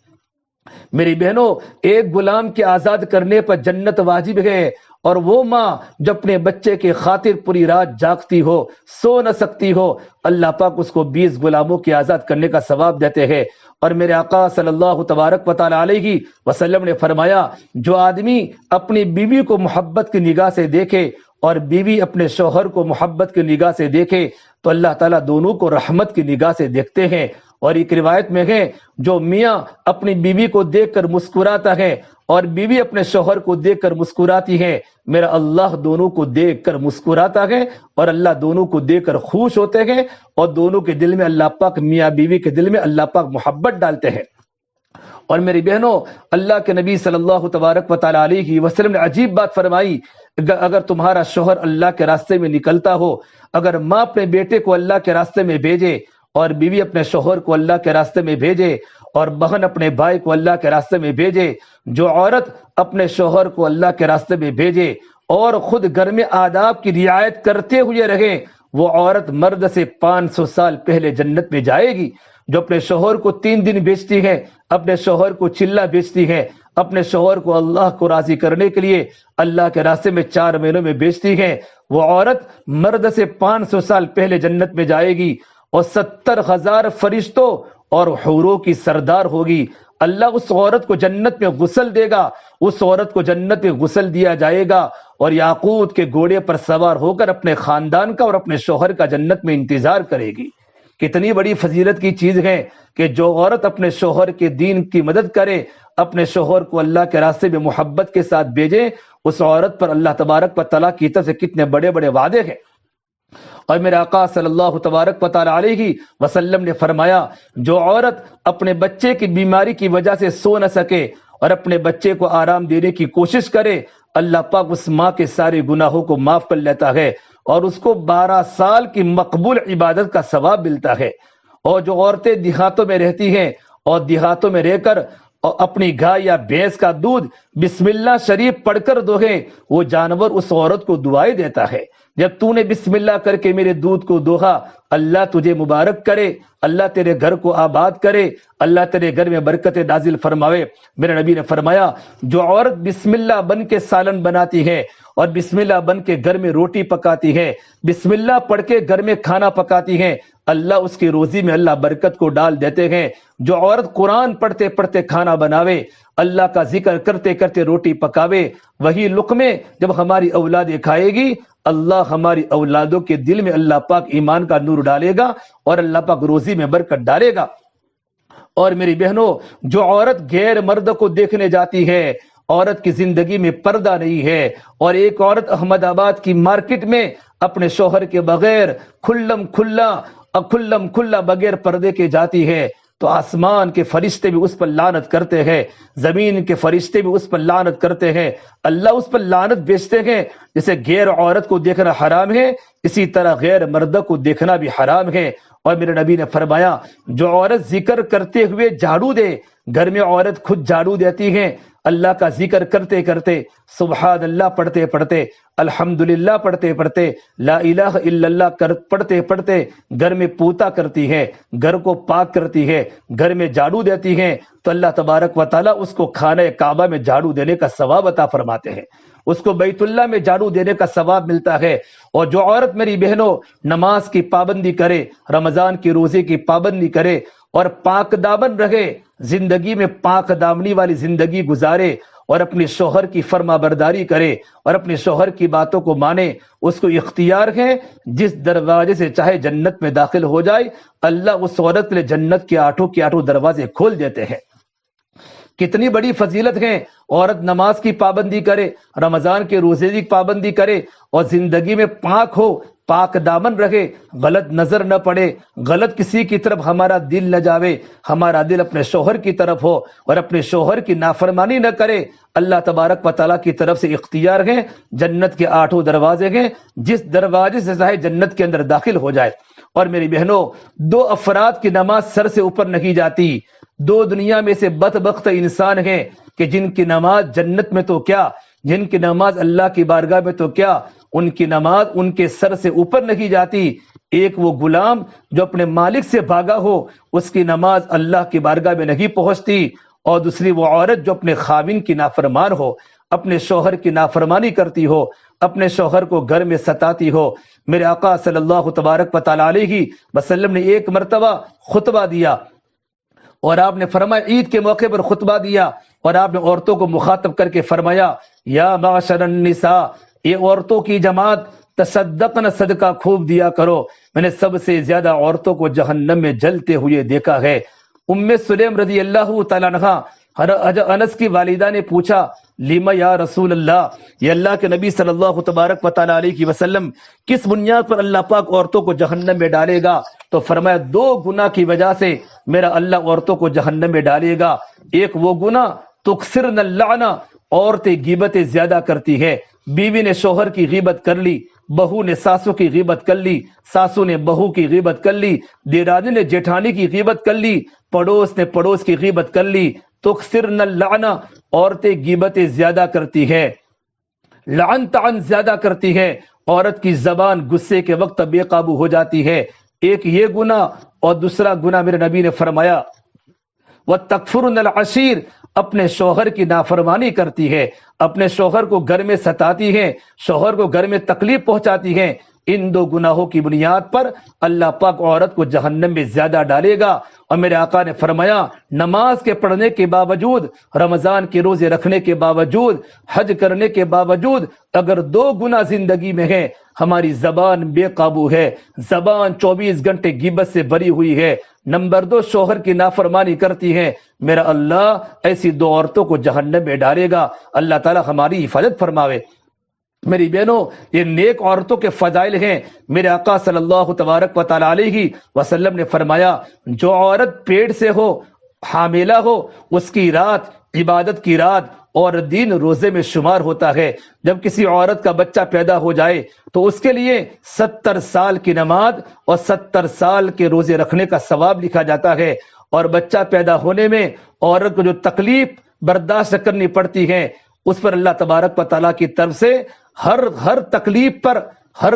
میری بہنوں، ایک غلام کے آزاد کرنے پر جنت واجب ہے، اور وہ ماں جو اپنے بچے کے خاطر پوری رات جاگتی ہو، سو نہ سکتی ہو، اللہ پاک اس کو 20 غلاموں کے آزاد کرنے کا ثواب دیتے ہیں۔ اور میرے آقا صلی اللہ تبارک و تعالی علیہ وسلم نے فرمایا جو آدمی اپنی بیوی کو محبت کی نگاہ سے دیکھے اور بیوی اپنے شوہر کو محبت کی نگاہ سے دیکھے تو اللہ تعالیٰ دونوں کو رحمت کی نگاہ سے دیکھتے ہیں۔ اور ایک روایت میں ہے جو میاں اپنی بیوی کو دیکھ کر مسکراتا ہے اور بیوی اپنے شوہر کو دیکھ کر مسکراتی ہے، میرا اللہ دونوں کو دیکھ کر مسکراتا ہے اور اللہ دونوں کو دیکھ کر خوش ہوتے ہیں، اور دونوں کے دل میں اللہ پاک، میاں بیوی کے دل میں اللہ پاک محبت ڈالتے ہیں۔ اور میری بہنوں، اللہ کے نبی صلی اللہ تبارک و تعالی علیہ وسلم نے عجیب بات فرمائی، اگر تمہارا شوہر اللہ کے راستے میں نکلتا ہو، اگر ماں اپنے بیٹے کو اللہ کے راستے میں بھیجے اور بیوی اپنے شوہر کو اللہ کے راستے میں بھیجے اور بہن اپنے بھائی کو اللہ کے راستے میں بھیجے، جو عورت اپنے شوہر کو اللہ کے راستے میں بھیجے اور خود گھر میں آداب کی رعایت کرتے ہوئے رہے، وہ عورت مرد سے 500 سال پہلے جنت میں جائے گی۔ جو اپنے شوہر کو 3 دن بیچتی ہے، اپنے شوہر کو چلہ بیچتی ہے، اپنے شوہر کو اللہ کو راضی کرنے کے لیے اللہ کے راستے میں 4 مہینوں میں بیچتی ہے، وہ عورت مرد سے 500 سال پہلے جنت میں جائے گی اور 70,000 فرشتوں اور حوروں کی سردار ہوگی۔ اللہ اس عورت کو جنت میں غسل دے گا، اس عورت کو جنت میں غسل دیا جائے گا اور یاقوت کے گھوڑے پر سوار ہو کر اپنے خاندان کا اور اپنے شوہر کا جنت میں انتظار کرے گی۔ کتنی بڑی فضیلت کی چیز ہے کہ جو عورت اپنے شوہر کے دین کی مدد کرے، اپنے شوہر کو اللہ کے راستے میں محبت کے ساتھ بھیجے، اس عورت پر اللہ تبارک و تعالیٰ کی طرف سے کتنے بڑے بڑے وعدے ہیں۔ اور میرے آقا صلی اللہ تبارک و تعالی علیہ وسلم نے فرمایا جو عورت اپنے بچے کی بیماری کی وجہ سے سو نہ سکے اور اپنے بچے کو آرام دینے کی کوشش کرے، اللہ پاک اس ماں کے سارے گناہوں کو معاف کر لیتا ہے اور اس کو 12 سال کی مقبول عبادت کا ثواب ملتا ہے۔ اور جو عورتیں دیہاتوں میں رہتی ہیں اور دیہاتوں میں رہ کر اپنی گائے یا بھینس کا دودھ بسم اللہ شریف پڑھ کر دوہے، وہ جانور اس عورت کو دعائیں دیتا ہے، جب تو نے بسم اللہ کر کے میرے دودھ کو دوہا، اللہ تجھے مبارک کرے، اللہ تیرے گھر کو آباد کرے، اللہ تیرے گھر میں برکت نازل فرماوے۔ میرے نبی نے فرمایا جو عورت بسم اللہ بن کے سالن بناتی ہے اور بسم اللہ بن کے گھر میں روٹی پکاتی ہے، بسم اللہ پڑھ کے گھر میں کھانا پکاتی ہے، اللہ اس کی روزی میں اللہ برکت کو ڈال دیتے ہیں۔ جو عورت قرآن پڑھتے پڑھتے کھانا بناوے، اللہ کا ذکر کرتے کرتے روٹی پکاوے، وہی لقمے جب ہماری اولاد کھائے گی، اللہ ہماری اولادوں کے دل میں اللہ پاک ایمان کا نور ڈالے گا اور اللہ پاک روزی میں برکت ڈالے گا۔ اور میری بہنوں، جو عورت غیر مرد کو دیکھنے جاتی ہے، عورت کی زندگی میں پردہ نہیں ہے، اور ایک عورت احمد آباد کی مارکیٹ میں اپنے شوہر کے بغیر کھلم کھلا بغیر پردے کے جاتی ہے، تو آسمان کے فرشتے بھی اس پر لعنت کرتے ہیں، زمین کے فرشتے بھی اس پر لعنت کرتے ہیں، اللہ اس پر لعنت بیچتے ہیں۔ جیسے غیر عورت کو دیکھنا حرام ہے، اسی طرح غیر مرد کو دیکھنا بھی حرام ہے۔ اور میرے نبی نے فرمایا جو عورت ذکر کرتے ہوئے جھاڑو دے، گھر میں عورت خود جھاڑو دیتی ہے، اللہ کا ذکر کرتے کرتے، سبحان اللہ پڑھتے پڑھتے، الحمدللہ پڑھتے پڑھتے، لا الہ الا اللہ پڑھتے پڑھتے گھر میں پوتا کرتی ہیں، گھر کو پاک کرتی ہے، گھر میں جھاڑو دیتی ہیں، تو اللہ تبارک و تعالیٰ اس کو خانہ کعبہ میں جھاڑو دینے کا ثواب عطا فرماتے ہیں، اس کو بیت اللہ میں جھاڑو دینے کا ثواب ملتا ہے۔ اور جو عورت میری بہنوں نماز کی پابندی کرے، رمضان کی روزے کی پابندی کرے اور پاک دامن رہے، زندگی میں پاک دامنی والی زندگی گزارے اور اپنے شوہر کی فرما برداری کرے اور اپنے شوہر کی باتوں کو مانے، اس کو اختیار ہے جس دروازے سے چاہے جنت میں داخل ہو جائے، اللہ اس عورت کے لیے جنت کے آٹھوں دروازے کھول دیتے ہیں۔ کتنی بڑی فضیلت ہے، عورت نماز کی پابندی کرے، رمضان کے روزے کی پابندی کرے اور زندگی میں پاک ہو، پاک دامن رہے، غلط نظر نہ پڑے، غلط کسی کی طرف ہمارا دل نہ جاوے، ہمارا دل اپنے شوہر کی طرف ہو اور اپنے شوہر کی نافرمانی نہ کرے۔ اللہ تبارک و تعالیٰ کی طرف سے اختیار ہے، جنت کے 8 دروازے ہیں، جس دروازے سے چاہے جنت کے اندر داخل ہو جائے۔ اور میری بہنوں، 2 افراد کی نماز سر سے اوپر نہیں جاتی، 2 دنیا میں سے بدبخت انسان ہیں کہ جن کی نماز جنت میں تو کیا، جن کی نماز اللہ کی بارگاہ میں تو کیا، ان کی نماز ان کے سر سے اوپر نہیں جاتی۔ ایک وہ غلام جو اپنے مالک سے بھاگا ہو، اس کی نماز اللہ کی بارگاہ میں نہیں پہنچتی، اور دوسری وہ عورت جو اپنے خاوند کی نافرمان ہو، اپنے شوہر کی نافرمانی کرتی ہو، اپنے شوہر کو گھر میں ستاتی ہو۔ میرے آقا صلی اللہ تبارک و تعالی علیہ وسلم نے ایک مرتبہ خطبہ دیا اور آپ نے فرمایا، عید کے موقع پر خطبہ دیا اور آپ نے عورتوں کو مخاطب کر کے فرمایا، یا معاشر النساء، یہ عورتوں کی جماعت، تصدقن، صدقہ خوب دیا کرو، میں نے سب سے زیادہ عورتوں کو جہنم میں جلتے ہوئے دیکھا ہے۔ سلیم رضی اللہ تعالیٰ عنہ، انس کی والدہ نے پوچھا، لیما یا رسول اللہ، یہ اللہ کے نبی صلی اللہ تبارک و تعالیٰ علیہ وسلم، کس بنیاد پر اللہ پاک عورتوں کو جہنم میں ڈالے گا؟ تو فرمایا، 2 گناہ کی وجہ سے میرا اللہ عورتوں کو جہنم میں ڈالے گا۔ ایک وہ گناہ، تکثرن اللعنہ، عورتیں غیبتیں زیادہ کرتی ہے، بیوی نے شوہر کی غیبت کر لی، بہو نے ساسو کی غیبت کر لی، ساسو نے بہو کی غیبت کر لی، دیرانی نے جیٹھانی کی غیبت کر لی، پڑوس نے پڑوس کی غیبت کر لی۔ تکثرن اللعنہ، عورتیں غیبتیں زیادہ کرتی ہے، لعن طعن زیادہ کرتی ہے، عورت کی زبان غصے کے وقت بے قابو ہو جاتی ہے۔ ایک یہ گناہ، اور دوسرا گناہ میرے نبی نے فرمایا، وَتَكْفُرُنَ الْعَشِيرَ، اپنے شوہر کی نافرمانی کرتی ہے، اپنے شوہر کو گھر میں ستاتی ہے، شوہر کو گھر میں تکلیف پہنچاتی ہے۔ ان 2 گناہوں کی بنیاد پر اللہ پاک عورت کو جہنم میں زیادہ ڈالے گا۔ اور میرے آقا نے فرمایا، نماز کے پڑھنے کے باوجود، رمضان کے روزے رکھنے کے باوجود، حج کرنے کے باوجود، اگر 2 گناہ زندگی میں ہیں، ہماری زبان بے قابو ہے، زبان 24 گھنٹے غیبت سے بھری ہوئی ہے، نمبر 2 شوہر کی نافرمانی کرتی ہے، میرا اللہ ایسی 2 عورتوں کو جہنم میں ڈالے گا۔ اللہ تعالی ہماری حفاظت فرماوے۔ میری بہنوں، یہ نیک عورتوں کے فضائل ہیں۔ میرے آقا صلی اللہ تبارک و تعالی علیہ وسلم نے فرمایا، جو عورت پیٹ سے ہو، حاملہ ہو، اس کی رات عبادت کی رات اور دن روزے میں شمار ہوتا ہے۔ جب کسی عورت کا بچہ پیدا ہو جائے تو اس کے لیے 70 سال کی نماز اور 70 سال کے روزے رکھنے کا ثواب لکھا جاتا ہے۔ اور بچہ پیدا ہونے میں عورت کو جو تکلیف برداشت کرنی پڑتی ہے، اس پر اللہ تبارک و تعالیٰ کی طرف سے ہر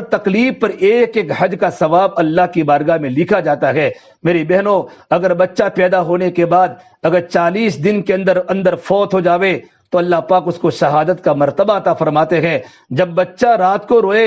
تکلیف پر ایک حج کا ثواب اللہ کی بارگاہ میں لکھا جاتا ہے۔ میری بہنوں، اگر بچہ پیدا ہونے کے بعد اگر 40 دن کے اندر فوت ہو جاوے تو اللہ پاک اس کو شہادت کا مرتبہ عطا فرماتے ہیں۔ جب بچہ رات کو روئے،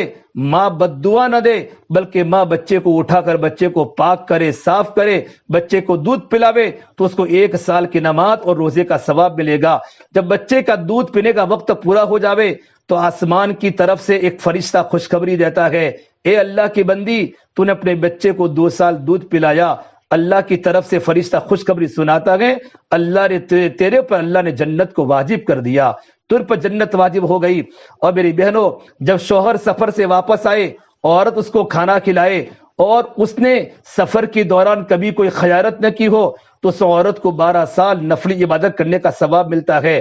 ماں بد دعا نہ دے، بلکہ ماں بچے کو اٹھا کر بچے کو پاک کرے، صاف کرے، بچے کو دودھ پلاوے، تو اس کو 1 سال کی نماز اور روزے کا ثواب ملے گا۔ جب بچے کا دودھ پینے کا وقت پورا ہو جاوے تو آسمان کی طرف سے ایک فرشتہ خوشخبری دیتا ہے، اے اللہ کی بندی، تو نے اپنے بچے کو 2 سال دودھ پلایا، اللہ کی طرف سے فرشتہ خوشخبری سناتا ہے، اللہ نے تیرے پر اللہ نے جنت کو واجب کر دیا، تر پر جنت واجب ہو گئی۔ اور میری بہنوں، جب شوہر سفر سے واپس آئے، عورت اس کو کھانا کھلائے اور اس نے سفر کے دوران کبھی کوئی خیانت نہ کی ہو تو اس عورت کو 12 سال نفلی عبادت کرنے کا ثواب ملتا ہے۔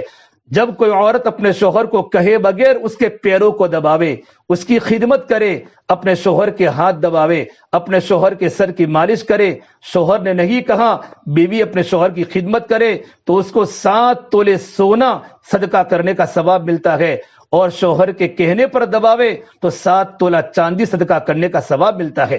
جب کوئی عورت اپنے شوہر کو کہے بغیر اس کے پیروں کو دباوے، اس کی خدمت کرے، اپنے شوہر کے ہاتھ دباوے، اپنے شوہر کے سر کی مالش کرے، شوہر نے نہیں کہا، بیوی اپنے شوہر کی خدمت کرے تو اس کو 7 تولے سونا صدقہ کرنے کا ثواب ملتا ہے۔ اور شوہر کے کہنے پر دباوے تو 7 تولہ چاندی صدقہ کرنے کا ثواب ملتا ہے۔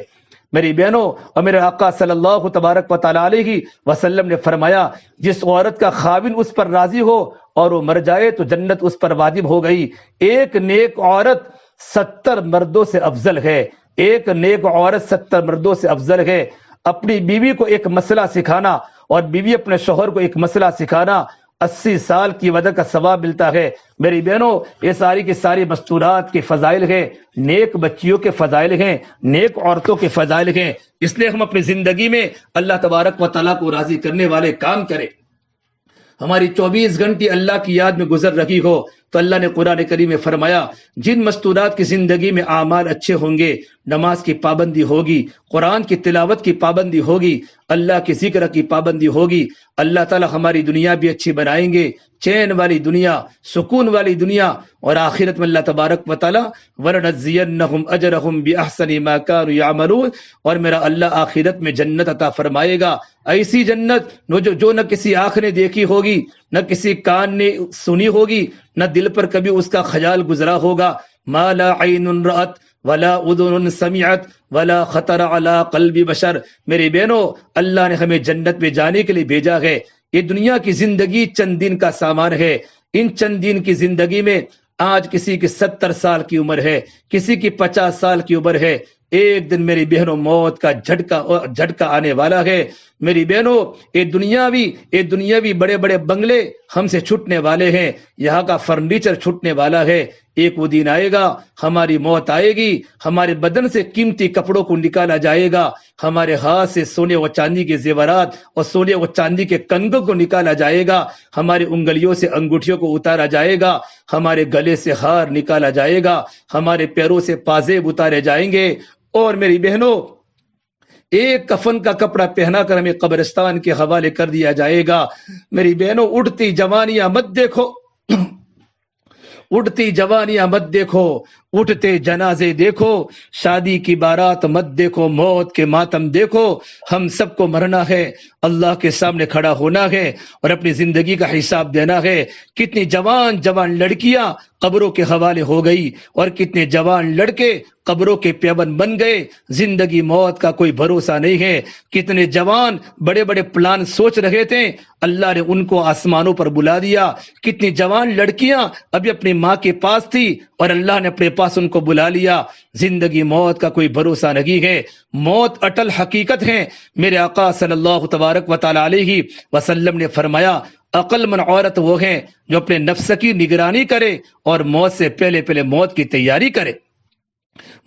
میری بہنوں، اور میرے آقا صلی اللہ تبارک و تعالی علیہ وسلم نے فرمایا، جس عورت کا خاوند اس پر راضی ہو اور وہ مر جائے تو جنت اس پر واجب ہو گئی۔ ایک نیک عورت 70 مردوں سے افضل ہے، ایک نیک عورت 70 مردوں سے افضل ہے۔ اپنی بیوی کو ایک مسئلہ سکھانا اور بیوی اپنے شوہر کو ایک مسئلہ سکھانا 80 سال کی وجہ کا ثواب ملتا ہے۔ میری بہنوں، یہ ساری کی ساری مستورات کے فضائل ہیں، نیک بچیوں کے فضائل ہیں، نیک عورتوں کے فضائل ہیں۔ اس لیے ہم اپنی زندگی میں اللہ تبارک و تعالیٰ کو راضی کرنے والے کام کریں۔ ہماری 24 گھنٹے اللہ کی یاد میں گزر رہی ہو تو اللہ نے قرآن کریم میں فرمایا، جن مستورات کی زندگی میں اعمال اچھے ہوں گے، نماز کی پابندی ہوگی، قرآن کی تلاوت کی پابندی ہوگی، اللہ کے ذکر کی پابندی ہوگی، اللہ تعالی ہماری دنیا بھی اچھی بنائیں گے، چین والی دنیا، سکون والی دنیا، اور آخرت میں اللہ تبارک و تعالی وَلَنَجْزِيَنَّهُمْ أَجْرَهُمْ بِأَحْسَنِ مَا كَانُوا يَعْمَلُونَ، اور میرا اللہ آخرت میں جنت عطا فرمائے گا، ایسی جنت جو نہ کسی آنکھ نے دیکھی ہوگی، نہ کسی کان نے سنی ہوگی، نہ دل پر کبھی اس کا خیال گزرا ہوگا۔ مَا لَا عَيْنٌ رَأَتْ وَلَا أُذُنٌ سَمِعَتْ وَلَا خَطَرَ عَلَىٰ قَلْبِ بَشَرٍ۔ میری بہنوں، اللہ نے ہمیں جنت میں جانے کے لیے بھیجا ہے۔ یہ دنیا کی زندگی چند دن کا سامان ہے۔ ان چند دن کی زندگی میں آج کسی کی 70 سال کی عمر ہے، کسی کی 50 سال کی عمر ہے، ایک دن میری بہنوں موت کا جھٹکا آنے والا ہے۔ میری بہنوں، یہ دنیاوی بڑے بڑے بنگلے ہم سے چھٹنے والے ہیں، یہاں کا فرنیچر چھٹنے والا ہے۔ ایک وہ دن آئے گا، ہماری موت آئے گی، ہمارے بدن سے قیمتی کپڑوں کو نکالا جائے گا، ہمارے ہاتھ سے سونے و چاندی کے زیورات اور سونے و چاندی کے کنگوں کو نکالا جائے گا، ہماری انگلیوں سے انگوٹھیوں کو اتارا جائے گا، ہمارے گلے سے ہار نکالا جائے گا، ہمارے پیروں سے پازیب اتارے جائیں گے، اور میری بہنوں ایک کفن کا کپڑا پہنا کر ہمیں قبرستان کے حوالے کر دیا جائے گا۔ میری بہنوں، اٹھتی جوانیاں مت دیکھو، اٹھتی جوانیاں مت دیکھو، اٹھتے جنازے دیکھو، شادی کی بارات مت دیکھو، موت کے ماتم دیکھو۔ ہم سب کو مرنا ہے، اللہ کے سامنے کھڑا ہونا ہے اور اپنی زندگی کا حساب دینا ہے۔ کتنی جوان لڑکیاں قبروں کے حوالے ہو گئی اور کتنے جوان لڑکے قبروں کے پیون بن گئے۔ زندگی موت کا کوئی بھروسہ نہیں ہے۔ کتنے جوان بڑے بڑے پلان سوچ رہے تھے، اللہ نے ان کو آسمانوں پر بلا دیا۔ کتنی جوان لڑکیاں ابھی اپنی ماں کے پاس تھی اور اللہ نے اپنے پاس ان کو بلا لیا۔ زندگی موت کا کوئی بھروسہ نہیں ہے۔ موت اٹل حقیقت ہے۔ میرے آقا صلی اللہ تبارک و تعالی علیہ وسلم نے فرمایا، عقل مند عورت وہ ہے جو اپنے نفس کی نگرانی کرے اور موت سے پہلے موت کی تیاری کرے۔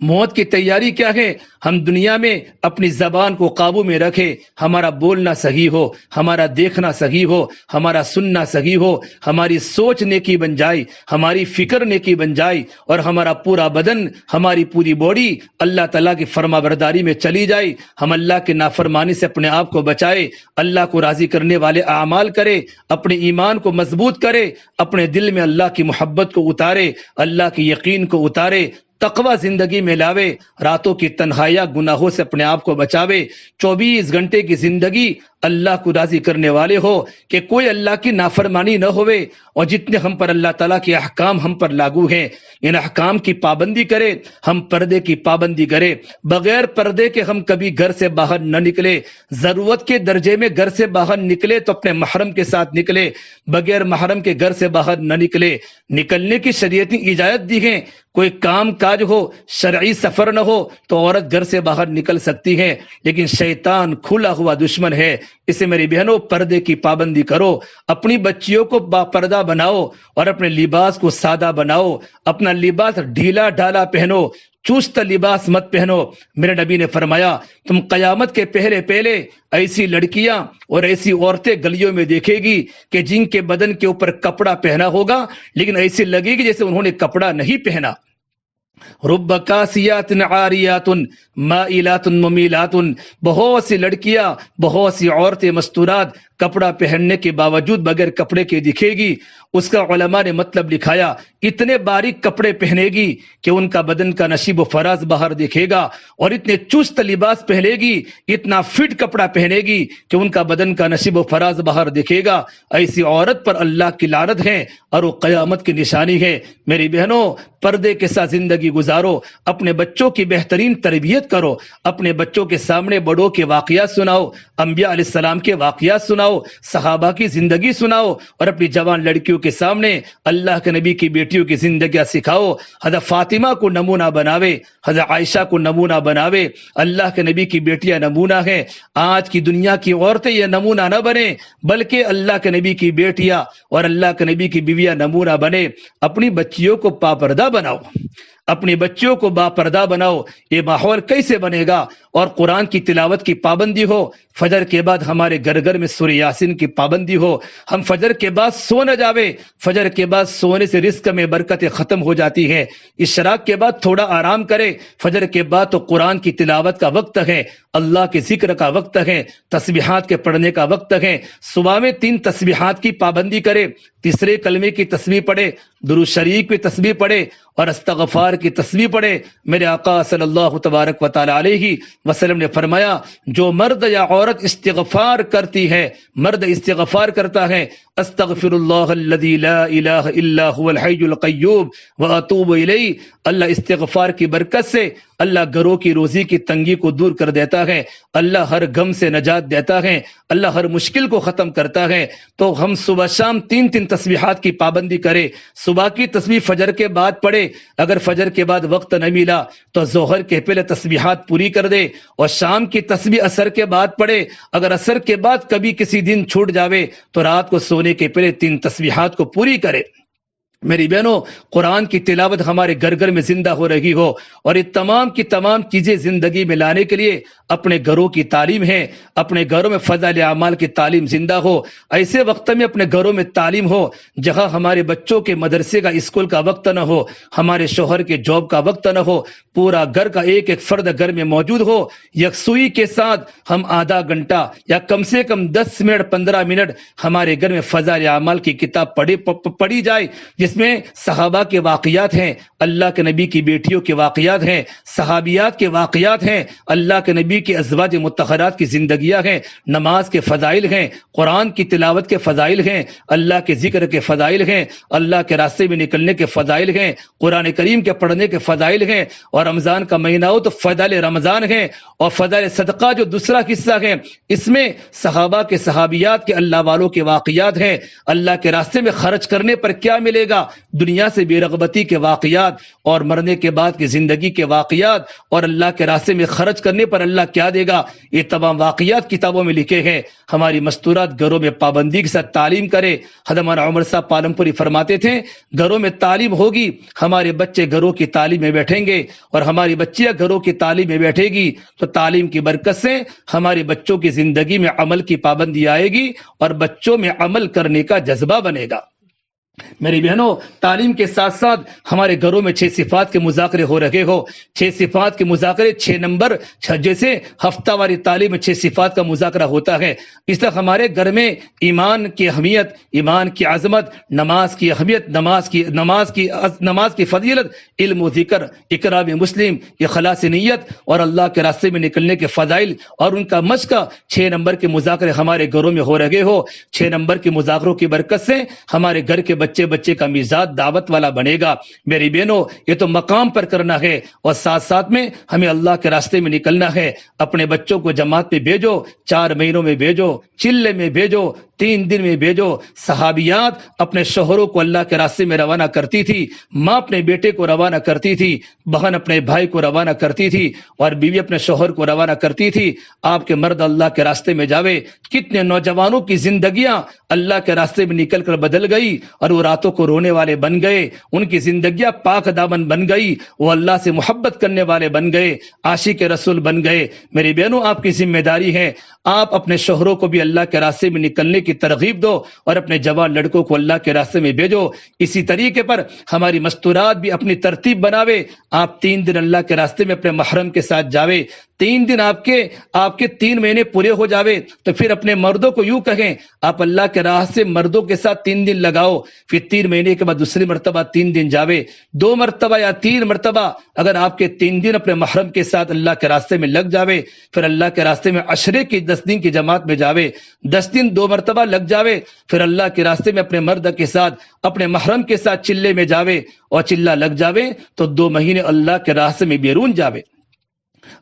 موت کی تیاری کیا ہے؟ ہم دنیا میں اپنی زبان کو قابو میں رکھے، ہمارا بولنا صحیح ہو، ہمارا دیکھنا صحیح ہو، ہمارا سننا صحیح ہو، ہماری سوچ نیکی بن جائے، ہماری فکر نیکی بن جائے، اور ہمارا پورا بدن، ہماری پوری باڈی اللہ تعالیٰ کی فرما برداری میں چلی جائے۔ ہم اللہ کی نافرمانی سے اپنے آپ کو بچائے، اللہ کو راضی کرنے والے اعمال کرے، اپنے ایمان کو مضبوط کرے، اپنے دل میں اللہ کی محبت کو اتارے، اللہ کی یقین کو اتارے، تقوی زندگی میں لاوے، راتوں کی تنہائیاں گناہوں سے اپنے آپ کو بچاوے۔ 24 گھنٹے کی زندگی اللہ کو راضی کرنے والے ہو کہ کوئی اللہ کی نافرمانی نہ ہوئے، اور جتنے ہم پر اللہ تعالیٰ کے احکام ہم پر لاگو ہیں ان احکام کی پابندی کرے، ہم پردے کی پابندی کرے، بغیر پردے کے ہم کبھی گھر سے باہر نہ نکلے، ضرورت کے درجے میں گھر سے باہر نکلے تو اپنے محرم کے ساتھ نکلے، بغیر محرم کے گھر سے باہر نہ نکلے۔ نکلنے کی شریعت نے اجازت دی ہے، کوئی کام کاج ہو، شرعی سفر نہ ہو تو عورت گھر سے باہر نکل سکتی ہے، لیکن شیطان کھلا ہوا دشمن ہے۔ اسے میری بہنوں پردے کی پابندی کرو، اپنی بچیوں کو با پردہ بناؤ اور اپنے لباس کو سادہ بناؤ، اپنا لباس ڈھیلا ڈھالا پہنو، چست لباس مت پہنو۔ میرے نبی نے فرمایا، تم قیامت کے پہلے ایسی لڑکیاں اور ایسی عورتیں گلیوں میں دیکھے گی کہ جن کے بدن کے اوپر کپڑا پہنا ہوگا لیکن ایسی لگے گی جیسے انہوں نے کپڑا نہیں پہنا۔ رب کاسیات عاریات مائلات ممیلات، بہت سی لڑکیاں، بہت سی عورتیں مستورات کپڑا پہننے کے باوجود بغیر کپڑے کے دکھے گی۔ اس کا علماء نے مطلب لکھایا، اتنے باریک کپڑے پہنے گی کہ ان کا بدن کا نشیب و فراز باہر دکھے گا، اور اتنے چست لباس پہنے گی، اتنا فٹ کپڑا پہنے گی کہ ان کا بدن کا نشیب و فراز باہر دکھے گا، ایسی عورت پر اللہ کی لعنت ہے اور وہ قیامت کی نشانی ہے۔ میری بہنوں، پردے کے ساتھ زندگی گزارو، اپنے بچوں کی بہترین تربیت کرو، اپنے بچوں کے سامنے بڑوں کے واقعات سناؤ، انبیاء علیہ السلام کے واقعات سناؤ، صحابہ کی زندگی سناؤ، اور اپنی جوان لڑکیوں کے سامنے اللہ کے نبی کی بیٹیوں کی زندگیاں سکھاؤ۔ حضرت فاطمہ کو نمونہ بناوے، حضرت عائشہ کو نمونہ بناوے، اللہ کے نبی کی بیٹیاں نمونہ ہیں۔ آج کی دنیا کی عورتیں یہ نمونہ نہ بنے، بلکہ اللہ کے نبی کی بیٹیاں اور اللہ کے نبی کی بیویاں نمونہ بنے۔ اپنی بچیوں کو پاپردہ بناؤ، اپنی بچیوں کو باپردہ بناؤ۔ یہ ماحول کیسے بنے گا؟ اور قرآن کی تلاوت کی پابندی ہو، فجر کے بعد ہمارے گھر گھر میں سورہ یاسین کی پابندی ہو، ہم فجر کے بعد سو نہ جاوے، فجر کے بعد سونے سے رزق میں برکتیں ختم ہو جاتی ہے۔ اشراق کے بعد تھوڑا آرام کرے، فجر کے بعد تو قرآن کی تلاوت کا وقت ہے، اللہ کے ذکر کا وقت ہے، تسبیحات کے پڑھنے کا وقت ہے۔ صبح میں 3 تسبیحات کی پابندی کرے، تیسرے کلمے کی تسبیح پڑھے، درود شریف کی تسبیح پڑھے اور استغفار کی تسبیح پڑھے۔ میرے آقا صلی اللہ تبارک و تعالی علیہ وسلم نے فرمایا، جو مرد یا عورت استغفار کرتی ہے، مرد استغفار کرتا ہے، استغفر اللہ الذی لا الہ الا هو الحی القیوم واتوب الیہ، اللہ استغفار کی برکت سے اللہ گھروں کی روزی کی تنگی کو دور کر دیتا ہے، اللہ ہر غم سے نجات دیتا ہے، اللہ ہر مشکل کو ختم کرتا ہے۔ تو ہم صبح شام 3 تسبیحات کی پابندی کرے۔ صبح کی تسبیح فجر کے بعد پڑھے، اگر فجر کے بعد وقت نہ ملا تو ظہر کے پہلے تسبیحات پوری کر دے، اور شام کی تسبیح عصر کے بعد پڑھے۔ اگر عصر کے بعد کبھی کسی دن چھوٹ جاوے تو رات کو سونے کے پہلے 3 تسبیحات کو پوری کرے۔ میری بہنوں، قرآن کی تلاوت ہمارے گھر گھر میں زندہ ہو رہی ہو، اور یہ تمام کی تمام چیزیں زندگی میں لانے کے لیے اپنے گھروں کی تعلیم ہے، اپنے گھروں میں فضائل اعمال کی تعلیم زندہ ہو۔ ایسے وقت میں اپنے گھروں میں تعلیم ہو جہاں ہمارے بچوں کے مدرسے کا، اسکول کا وقت نہ ہو، ہمارے شوہر کے جاب کا وقت نہ ہو، پورا گھر کا ایک ایک فرد گھر میں موجود ہو، یکسوئی کے ساتھ ہم آدھا گھنٹہ یا کم سے کم 10 منٹ 15 منٹ ہمارے گھر میں فضائل اعمال کی کتاب پڑھی جائے، جس میں صحابہ کے واقعات ہیں، اللہ کے نبی کی بیٹیوں کے واقعات ہیں، صحابیات کے واقعات ہیں، اللہ کے نبی کے ازواج مطہرات کی زندگیاں ہیں، نماز کے فضائل ہیں، قرآن کی تلاوت کے فضائل ہیں، اللہ کے ذکر کے فضائل ہیں، اللہ کے راستے میں نکلنے کے فضائل ہیں، قرآن کریم کے پڑھنے کے فضائل ہیں، اور رمضان کا مہینہ ہو تو فضائل رمضان ہیں، اور فضائل صدقہ جو دوسرا حصہ ہے، اس میں صحابہ کے، صحابیات کے، اللہ والوں کے واقعات ہیں، اللہ کے راستے میں خرچ کرنے پر کیا ملے گا، دنیا سے بے رغبتی کے واقعات، اور مرنے کے بعد کی زندگی کے واقعات، اور اللہ کے راستے میں خرچ کرنے پر اللہ کیا دے گا، یہ تمام واقعات کتابوں میں لکھے ہیں۔ ہماری مستورات گھروں میں پابندی کے ساتھ تعلیم کرے۔ حضرت مولانا عمر صاحب پالم پوری فرماتے تھے، گھروں میں تعلیم ہوگی، ہمارے بچے گھروں کی تعلیم میں بیٹھیں گے، اور ہماری بچیاں گھروں کی تعلیم میں بیٹھے گی تو تعلیم کی برکت سے ہمارے بچوں کی زندگی میں عمل کی پابندی آئے گی، اور بچوں میں عمل کرنے کا جذبہ بنے گا۔ میری بہنوں، تعلیم کے ساتھ ساتھ ہمارے گھروں میں 6 صفات کے مذاکرے ہو رہے ہو۔ 6 صفات کے مذاکرے، 6 نمبر، جیسے ہفتہ واری تعلیم میں 6 صفات کا مذاکرہ ہوتا ہے، اس طرح ہمارے گھر میں ایمان کی اہمیت، ایمان کی عظمت، نماز کی اہمیت، نماز کی فضیلت، علم و ذکر، اقرار مسلم، اخلاص نیت، اور اللہ کے راستے میں نکلنے کے فضائل اور ان کا مشق، 6 نمبر کے مذاکرے ہمارے گھروں میں ہو رہے ہو۔ 6 نمبر کے مذاکروں کی برکت سے ہمارے گھر کے بچے کا مزاج دعوت والا بنے گا۔ میری بہنوں، یہ تو مقام پر کرنا ہے، اور ساتھ ساتھ میں ہمیں اللہ کے راستے میں نکلنا ہے۔ اپنے بچوں کو جماعت میں بھیجو، 4 مہینوں میں بھیجو، چلے میں بھیجو، 3 دن میں بھیجو۔ صحابیات اپنے شوہروں کو اللہ کے راستے میں روانہ کرتی تھی، ماں اپنے بیٹے کو روانہ کرتی تھی، بہن اپنے بھائی کو روانہ کرتی تھی، اور بیوی اپنے شوہر کو روانہ کرتی تھی۔ آپ کے مرد اللہ کے راستے میں جاوے، کتنے نوجوانوں کی زندگیاں اللہ کے راستے میں نکل کر بدل گئی، اور وہ راتوں کو رونے والے بن گئے، ان کی زندگیاں پاک دامن بن گئی، وہ اللہ سے محبت کرنے والے بن گئے، عاشق رسول بن گئے۔ میری بہنوں، آپ کی ذمہ داری ہے، آپ اپنے شوہروں کو بھی اللہ کے راستے میں نکلنے کی ترغیب دو، اور اپنے جوان لڑکوں کو اللہ کے راستے میں بھیجو۔ اسی طریقے پر ہماری مستورات بھی اپنی ترتیب بناوے۔ آپ 3 دن اللہ کے راستے میں اپنے محرم کے ساتھ جاوے، 3 دن آپ کے 3 مہینے پورے ہو جاوے، تو پھر اپنے مردوں کو یوں کہیں، آپ اللہ کے راہ سے مردوں کے ساتھ 3 دن لگاؤ۔ پھر 3 مہینے کے بعد دوسری مرتبہ 3 دن جاوے، 2 مرتبہ یا 3 مرتبہ اگر آپ کے 3 دن اپنے محرم کے ساتھ اللہ کے راستے میں لگ جاوے، پھر اللہ کے راستے میں عشرے کی 10 دن کی جماعت میں جاوے، 10 دن 2 مرتبہ لگ جاوے، پھر اللہ کے راستے میں اپنے مرد کے ساتھ اپنے محرم کے ساتھ چلے میں جاوے اور چلا لگ جاوے تو 2 مہینے اللہ کے راستے میں بیرون جاوے۔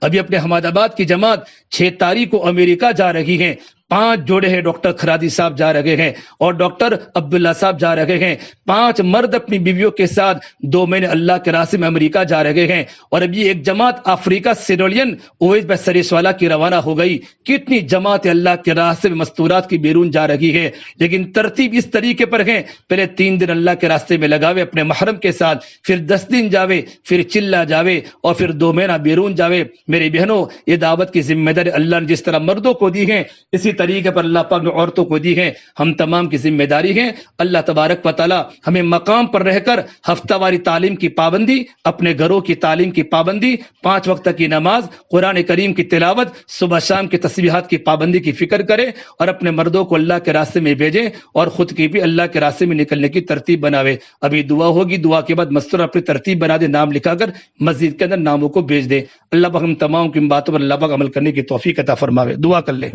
ابھی اپنے حماد آباد کی جماعت 6 تاریخ کو امریکہ جا رہی ہے، 5 جوڑے ہیں، ڈاکٹر خرادی صاحب جا رہے ہیں اور ڈاکٹر عبداللہ صاحب جا رہے ہیں، 5 مرد اپنی بیویوں کے ساتھ 2 مہینے اللہ کے راستے میں امریکہ جا رہے ہیں۔ اور ابھی ایک جماعت افریقہ سیرولین اویس بھائی سریسوالا کی روانہ ہو گئی۔ کتنی جماعت اللہ کے راستے میں مستورات کی بیرون جا رہی ہے، لیکن ترتیب اس طریقے پر ہے، پہلے 3 دن اللہ کے راستے میں لگاوے اپنے محرم کے ساتھ، پھر 10 دن جاوے، پھر چلا جاوے اور پھر 2 مہینہ بیرون جاوے۔ میری بہنوں، یہ دعوت کی ذمہ داری اللہ نے جس طرح مردوں کو دی ہے، اسی طریقے پر اللہ پاک نے عورتوں کو دی ہے۔ ہم تمام کی ذمہ داری ہے، اللہ تبارک و تعالی ہمیں مقام پر رہ کر ہفتہ واری تعلیم کی پابندی، اپنے گھروں کی تعلیم کی پابندی، 5 وقت کی نماز، قرآن کریم کی تلاوت، صبح شام کی تسبیحات کی پابندی کی فکر کرے اور اپنے مردوں کو اللہ کے راستے میں بھیجے اور خود کی بھی اللہ کے راستے میں نکلنے کی ترتیب بناوے۔ ابھی دعا ہوگی، دعا کے بعد مستور اپنی ترتیب بنا دے، نام لکھا کر مسجد کے اندر ناموں کو بھیج دے۔ اللہ پاک ہم تمام کی باتوں پر اللہ پاک عمل کرنے کی توفیق عطا فرماوے۔ دعا کر لے۔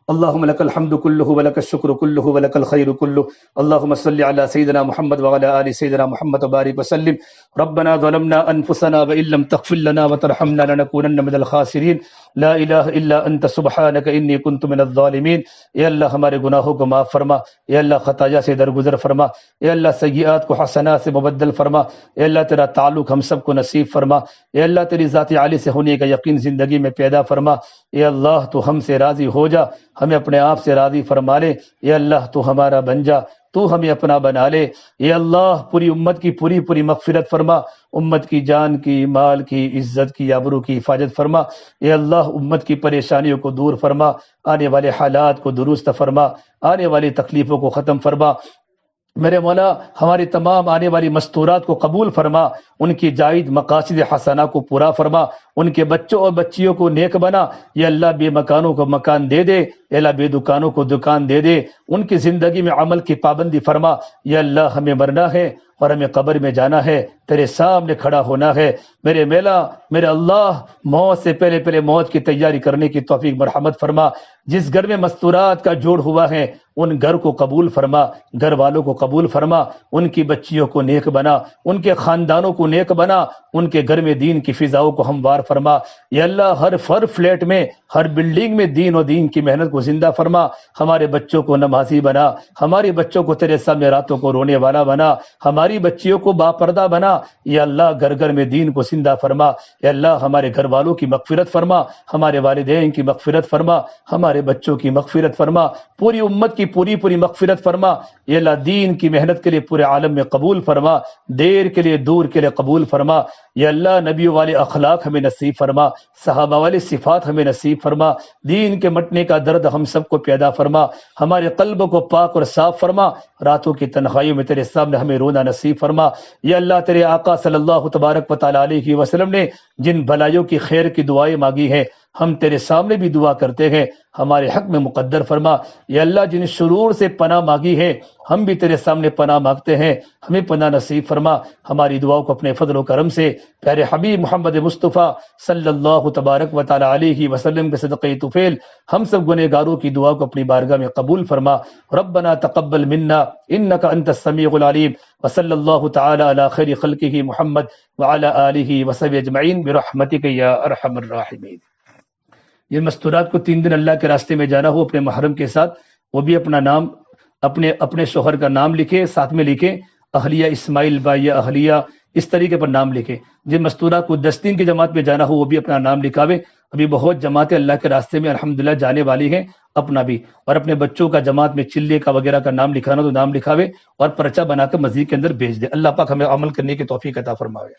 اللهم لك الحمد كله ولك الشكر كله ولك الخير كله، اللهم صل على سيدنا محمد وعلى آل سيدنا محمد وبارك وسلم۔ ربنا ظلمنا أنفسنا وإن لم تغفر لنا وترحمنا لنكونن من الخاسرين، لا الہ الا انت سبحانك انی كنت من الظالمین۔ اے اللہ ہمارے گناہوں کو معاف فرما، اے اللہ خطایا سے درگزر فرما، اے اللہ سیئات کو حسنات سے مبدل فرما، اے اللہ تیرا تعلق ہم سب کو نصیب فرما، اے اللہ تیری ذات عالی سے ہونے کا یقین زندگی میں پیدا فرما، اے اللہ تو ہم سے راضی ہو جا، ہمیں اپنے آپ سے راضی فرما لے، اے اللہ تو ہمارا بن جا، تو ہمیں اپنا بنا لے، اے اللہ پوری امت کی پوری مغفرت فرما، امت کی جان کی، مال کی، عزت کی، آبرو کی حفاظت فرما، اے اللہ امت کی پریشانیوں کو دور فرما، آنے والے حالات کو درست فرما، آنے والی تکلیفوں کو ختم فرما۔ میرے مولا ہماری تمام آنے والی مستورات کو قبول فرما، ان کی جائز مقاصد حسنہ کو پورا فرما، ان کے بچوں اور بچیوں کو نیک بنا، یا اللہ بے مکانوں کو مکان دے دے، یا اللہ بے دکانوں کو دکان دے دے، ان کی زندگی میں عمل کی پابندی فرما، یا اللہ ہمیں مرنا ہے اور ہمیں قبر میں جانا ہے، تیرے سامنے کھڑا ہونا ہے، میرے اللہ موت سے پہلے موت کی تیاری کرنے کی توفیق مرحمت فرما۔ جس گھر میں مستورات کا جوڑ ہوا ہے ان گھر کو قبول فرما، گھر والوں کو قبول فرما، ان کی بچیوں کو نیک بنا، ان کے خاندانوں کو نیک بنا، ان کے گھر میں دین کی فضاؤں کو ہموار فرما، یا اللہ ہر فلیٹ میں، ہر بلڈنگ میں دین و دین کی محنت کو زندہ فرما، ہمارے بچوں کو نمازی بنا، ہمارے بچوں کو تیرے سامنے راتوں کو رونے والا بنا، ہماری بچیوں کو باپردہ بنا، یا اللہ گھر گھر میں دین کو زندہ فرما، یا اللہ ہمارے گھر والوں کی مغفرت فرما، ہمارے والدین کی مغفرت فرما، ہمارے بچوں کی مغفرت فرما، پوری امت کی پوری مغفرت فرما، یا اللہ دین کی محنت کے لیے پورے عالم میں قبول فرما، دیر کے لیے دور کے لیے قبول فرما، یا اللہ نبیوں والے اخلاق ہمیں نصیب فرما، صحابہ والے صفات ہمیں نصیب فرما، دین کے مٹنے کا درد ہم سب کو پیدا فرما، ہمارے قلب کو پاک اور صاف فرما، راتوں کی تنہائیوں میں تیرے سامنے ہمیں رونا نصیب فرما، یا اللہ تیرے آقا صلی اللہ تبارک و تعالی علیہ وسلم نے جن بھلائیوں کی خیر کی دعائیں مانگی ہیں ہم تیرے سامنے بھی دعا کرتے ہیں، ہمارے حق میں مقدر فرما، یا اللہ جن شرور سے پناہ مانگی ہے ہم بھی تیرے سامنے پناہ مانگتے ہیں، ہمیں پناہ نصیب فرما، ہماری دعاؤں کو اپنے فضل و کرم سے پیارے حبیب محمد مصطفیٰ صلی اللہ تبارک و تعالی علیہ وسلم کے صدقے طفیل ہم سب گنہگاروں کی دعا کو اپنی بارگاہ میں قبول فرما۔ ربنا تقبل منا انک انت السمیع العلیم، وصلی اللہ تعالی علی خیر خلقہ محمد وعلی آلہ وصحبہ اجمعین برحمتک یا ارحم الراحمین۔ یہ مستورات کو 3 دن اللہ کے راستے میں جانا ہو اپنے محرم کے ساتھ، وہ بھی اپنا نام اپنے شوہر کا نام لکھے، ساتھ میں لکھے اہلیہ اسماعیل بھائی یا اہلیہ، اس طریقے پر نام لکھے۔ جن مستورات کو 10 دن کی جماعت میں جانا ہو وہ بھی اپنا نام لکھاوے۔ ابھی بہت جماعتیں اللہ کے راستے میں الحمدللہ جانے والی ہیں، اپنا بھی اور اپنے بچوں کا جماعت میں چلے کا وغیرہ کا نام لکھانا تو نام لکھاوے اور پرچہ بنا کر مسجد کے اندر بھیج دے۔ اللہ پاک ہمیں عمل کرنے کی توفیق عطا فرماوے۔